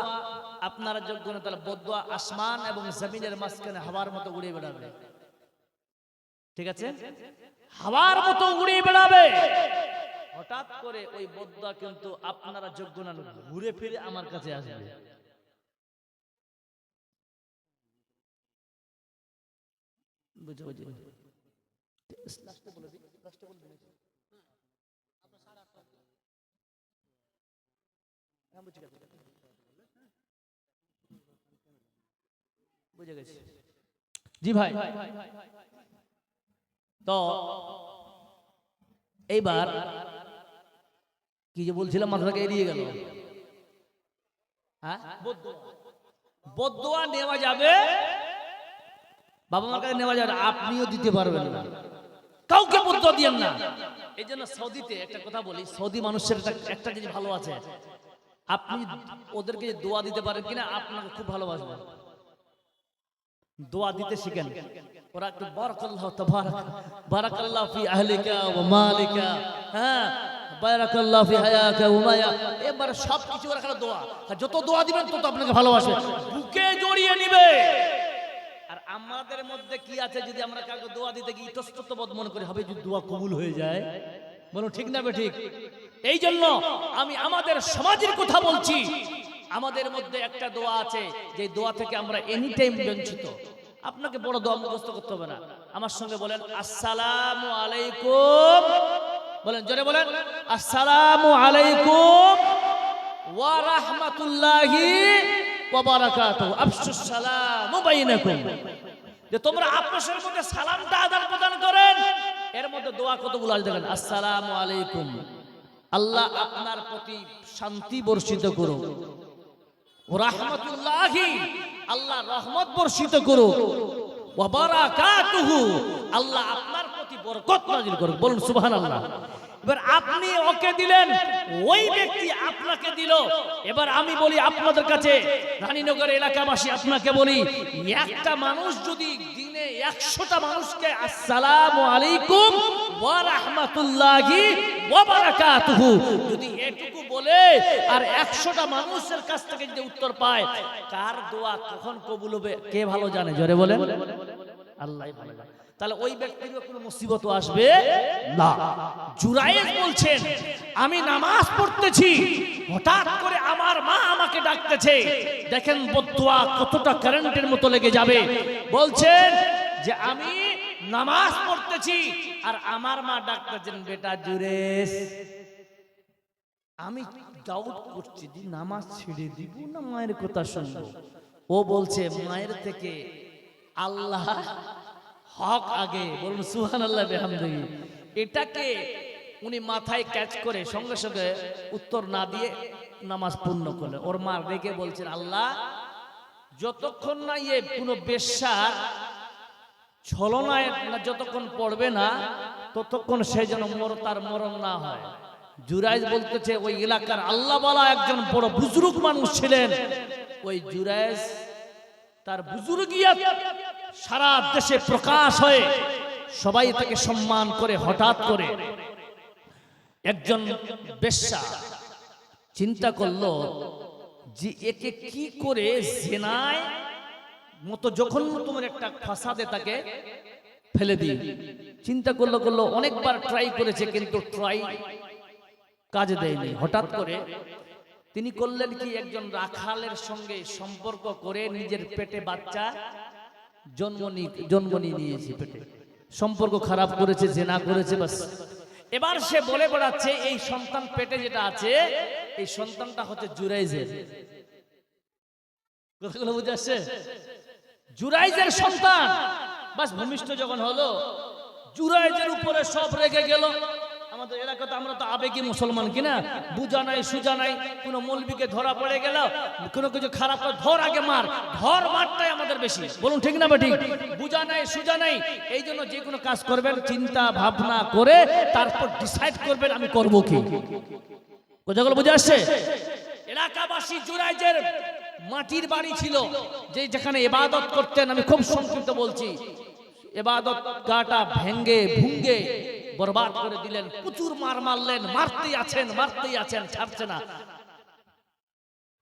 আপনারা যোগ্য না, তাহলে বদদোয়া আসমান এবং জমিনের মাঝখানে হাওয়ার মতো উড়ে বেড়াবে। ঠিক আছে, হাওয়ার মতো উড়ে বেড়াবে। হঠাৎ করে ওই বদদোয়া কিন্তু আপনারা যোগ্য না, ঘুরে ফিরে আমার কাছে আসবে। বুঝে বুঝে বুঝে গেছি। জি ভাই, তো এইবার কি যে বলছিলাম মাথাটাকে এড়িয়ে গেল। হ্যাঁ, বদদোয়া নেওয়া যাবে, বাবা মার কাছে নেওয়া যাবে, আপনিও দিতে পারবেন না, কাউকে বদদোয়া দিয়েন না। এই জন্য সৌদিতে একটা কথা বলি, সৌদি মানুষের একটা জিনিস ভালো আছে, আপনি ওদেরকে দোয়া দিতে পারেন কিনা, আপনাকে খুব ভালোবাসবে। দোয়া দিতে শিখেন, ওরা একটু বারাকাল্লাহু তাবারাক, বারাকাল্লাহু ফি আহলিকা ওয়া মালিকা, হ্যাঁ বারাকাল্লাহু ফি হায়াকা ওয়া মায়া, এবার সব কিছু ওরা খালি দোয়া, যত দোয়া দিবেন তত আপনাকে ভালোবাসবে, বুকে জড়িয়ে নেবে। আর আমাদের মধ্যে কি আছে যদি আমরা কাউকে দোয়া দিতে গিয়ে ইতস্তত বোধ মনে করি হবে যদি দোয়া কবুল হয়ে যায়, বলো ঠিক না বে ঠিক? এই জন্য আমি আমাদের সমাজের কথা বলছি, আমাদের মধ্যে একটা দোয়া আছে যে দোয়া থেকে আমরা এনি টাইম বঞ্চিত। আপনাকে বড় দোয়া মুখস্থ করতে হবে না, আমার সঙ্গে বলেন আসসালামু আলাইকুম, বলেন জোরে বলেন আসসালামু আলাইকুম ওয়া রাহমাতুল্লাহি ওয়া বারাকাতুহু, আফশুস সালামু বাইনাকুম। যে তোমরা আপনাদের মধ্যে সালামটা আদান প্রদান করেন, এর মধ্যে দোয়া কতগুলো আছে দেখেন। আসসালামু আলাইকুম, আল্লাহ আপনার প্রতি শান্তি বর্ষিত করুক। ওয়া রাহমাতুল্লাহি, আল্লাহ রহমত বর্ষিত করুক। ওয়া বারাকাতুহু, আল্লাহ আপনার প্রতি বরকত নাযিল করুক। বলুন সুবহানাল্লাহ। এবার আপনি ওকে দিলেন, ওই ব্যক্তি আপনাকে দিল। এবার আমি বলি আপনাদের কাছে, রানীনগর এলাকাবাসী আপনাকে বলি, একটা মানুষ যদি দিনে 100টা মানুষকে আসসালামু আলাইকুম ওয়া রাহমাতুল্লাহি ওয়া বারাকাতুহু যদি এটুকু বলে আর 100টা মানুষের কাছ থেকে যদি উত্তর পায়, কার দোয়া কখন কবুল হবে কে ভালো জানে? জোরে বলেন আল্লাহই ভালো জানে। তাহলে ওই ব্যক্তির কোনো মুসিবত আসবে না। জুরাইজ বলছেন আমি নামাজ পড়তেছি, হঠাৎ করে আমার মা আমাকে ডাকতেছে। দেখেন বদদুয়া কতটা কারেন্টের মতো লেগে যাবে। বলছেন যে আমি নামাজ পড়তেছি আর আমার মা ডাকতেছেন, বেটা জুরেশ আমি ডাউট করছি যে নামাজ ছেড়ে দিব না মায়ের কথা শুনবো। ও বলছে মায়ের থেকে আল্লাহ হক আগে, বলুন সুবহানাল্লাহ বিহামদিহি। এটাকে উনি মাথায় ক্যাচ করে সঙ্গে সঙ্গে উত্তর না দিয়ে নামাজ পূর্ণ করলেন। ওর মা রেগে বলছেন, আল্লাহ যতক্ষণ না কোনো বেশ্যার ছলনায় যতক্ষণ পড়বে না ততক্ষণ সে যেন তার মরণ না হয়। জুরাইজ বলতেছে ওই এলাকার আল্লাহ বলা একজন বড় বুজুর্গ মানুষ ছিলেন। ওই জুরাইজ তার বুজুর্গিয়াত সারা দেশে প্রকাশ হয়ে সবাই তাকে সম্মান করে। হঠাৎ করে একজন বেশ্যা চিন্তা করলো যে একে কি করে জেনায় মতো যখন তোমার একটা ফাসাদে তাকে ফেলে দিই। চিন্তা করলো অনেকবার ট্রাই করেছে কিন্তু ট্রাই কাজে দেয়নি। হঠাৎ করে তিনি করলেন কি, একজন রাখালের সঙ্গে সম্পর্ক করে নিজের পেটে বাচ্চা জন্ম নিয়েছে, পেটে সম্পর্ক খারাপ করেছে, জেনা করেছে। বাস এবার সে বলে বেড়াচ্ছে এই সন্তান পেটে যেটা আছে এই সন্তানটা হচ্ছে জুরাইজের। কথাগুলো বুঝে আসছে? জুরাইজের সন্তান। বাস ভূমিষ্ঠ যখন হলো, জুরাইজের উপরে সব রেগে গেল। আমাদের এলাকাতে আমরা তো আবেগী মুসলমান কিনা, বুঝা নাই সুজা নাই। কোন মৌলবীকে ধরা পড়ে গেল, কোনো কিছু খারাপ ধর আগে মার, ধর মারটাই আমাদের বেশি। বলুন ঠিক না ঠিক? বুঝা নাই সুজা নাই। এই জন্য যে কোনো কাজ করবেন চিন্তা ভাবনা করে তারপর ডিসাইড করবেন আমি করব কি। কথাগুলো বুঝে আসছে? এলাকাবাসী জুরাইজের মাটির বাড়ি ছিল, যেখানে ইবাদত করতেন। আমি খুব সংক্ষিপ্ত বলছি, ইবাদত গাটা ভেঙ্গে ভুঙ্গে বরবাদ করে দিলেন। প্রচুর মার মারলেন, মারতেই আছেন ছাড়ছে না।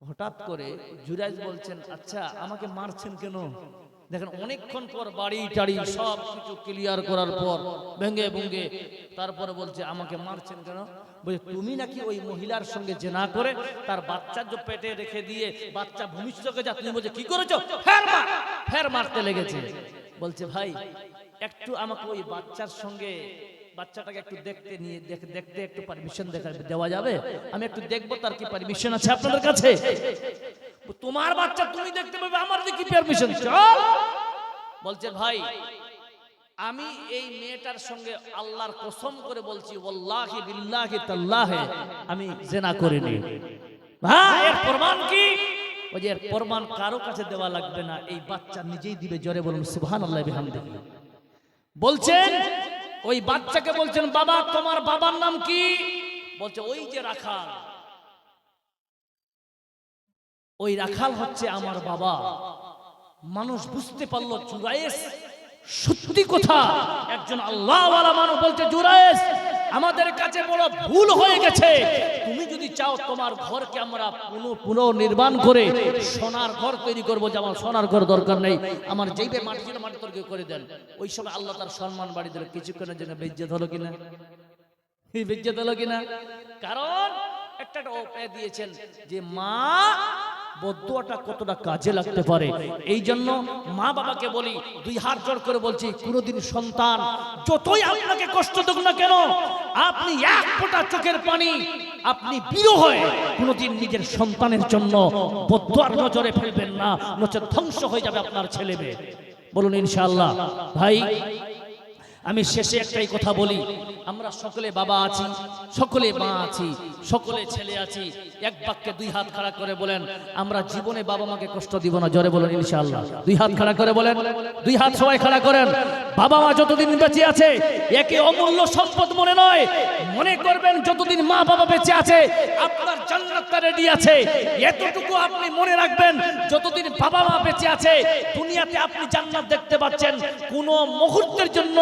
হঠাৎ করে জুরাইজ বলছেন, আচ্ছা আমাকে মারছেন কেন? দেখেন অনেকক্ষণ পর বাড়ি টাড়ি সব কিছু ক্লিয়ার করার পর ভেঙ্গে ভুঙ্গে তারপরে বলছে আমাকে মারছেন কেন? বলে তুমি নাকি ওই মহিলার সঙ্গে জেনা করে তার বাচ্চা পেটে রেখে দিয়ে বাচ্চা ভূমিষ্ঠকে যা, তুমি বলছে কি করেছো? ফের মারতে লেগেছে। বলছে ভাই একটু আমাকে ওই বাচ্চার সঙ্গে বাচ্চাটাকে একটু দেখতে একটু পারমিশন দেওয়া যাবে? আমি একটু দেখবো তার কি পারমিশন আছে আপনাদের কাছে? তোমার বাচ্চা তুমি দেখতে পাবে, আমার কি পারমিশন? চল। বলছে ভাই আমি এই মেয়েটার সঙ্গে আল্লাহর কসম করে বলছি, ওয়াল্লাহি বিল্লাহি তাল্লাহি আমি জিনা করিনি। ভাই এর প্রমাণ কি? ওই যে এর প্রমাণ কারো কাছে দেওয়া লাগবে না, এই বাচ্চা নিজেই দিবে। জোরে বলুন সুবহানাল্লাহি বিহামদিহি। বলছেন ওই বাচ্চাকে বলছেন, বাবা তোমার বাবার নাম কি? বলছে ওই যে রাখাল। ওই রাখাল হচ্ছে আমার বাবা। মানুষ বুঝতে পারলো জুরাইজ সত্যি কথা, একজন আল্লাহওয়ালা মানুষ বলছে জুরাইজ আমাদের কাছে বড় ভুল হয়ে গেছে। তুমি যদি চাও তোমার ঘরকে আমরা পুনর্নির্মাণ করে সোনার ঘর তৈরি করবো, যে আমার সোনার ঘর দরকার নেই, আমার যেইবে মাটি ছিল মাটি তৈরি করে দেন, ওই সময় আল্লাহ তার সম্মান বাড়িয়ে দিল। কিছুক্ষণের জন্য বেজ্জত হলো কিনা? বেজ্জত হলো কিনা? কারণ একটা উপায় দিয়েছেন যে মা বদুয়াটা কতটা কাজে লাগতে পারে। এই জন্য মা বাবাকে বলি, দুই হাত জোড় করে বলছি, কোনোদিন সন্তান যতই আপনাকে কষ্ট দেখ না কেন, আপনি এক ফোঁটা চোখের পানি আপনি বিরহ হয়ে কোনোদিন নিজের সন্তানের জন্য বদুয়ার নজরে ফেলবেন না, নচেৎ ধ্বংস হয়ে যাবে আপনার ছেলে মেয়ে। বলুন ইনশাআল্লাহ। ভাই আমি শেষে একটাই কথা বলি, আমরা সকলে বাবা আছি, সকলে মা আছি, সকলে ছেলে আছি। এক বাক্যে দুই হাত খাড়া করে বলেন, আমরা জীবনে বাবা মাকে কষ্ট দিব না। জোরে বলেন ইনশাআল্লাহ। দুই হাত খাড়া করে বলেন, দুই হাত সবাই খাড়া করেন। বাবা মা যতদিন বেঁচে আছে একে অমূল্য সম্পদ মনে নয়, মনে করবেন যতদিন মা বাবা বেঁচে আছে আপনার জান্নাতটা রেডি আছে। এতটুকু আপনি মনে রাখবেন, যতদিন বাবা মা বেঁচে আছে দুনিয়াতে আপনি জান্নাত দেখতে পাচ্ছেন, কোনো মুহূর্তের জন্য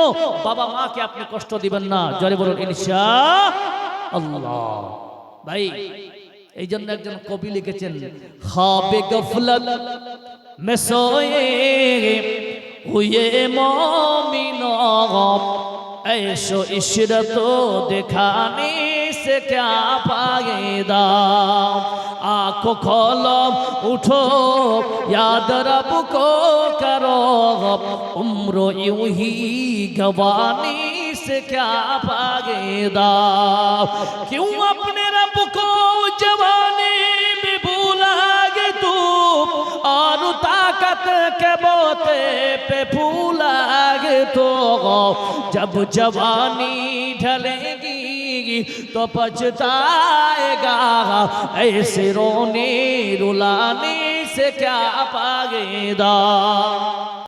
বাবা মাকে আপনি কষ্ট দিবেন না। জোরে বলুন ইনশাআল্লাহ। ভাই এই জন্য একজন কবি লিখেছেন, খাবে গফলত মে সোয়ে হুয়ে মুমিন ऐशो इशरतो दिखाने से क्या फायदा, आंखों खोलो उठो याद रब को करो, उम्र यूं ही गवाने से क्या फायदा, क्यों अपने रब को जवानी में भूलागे तू, और ताकत के बोते पे भूलागे तो, जब जवानी ढलेगी तो पछताएगा, ऐसे रोने रुलाने से क्या फायदा।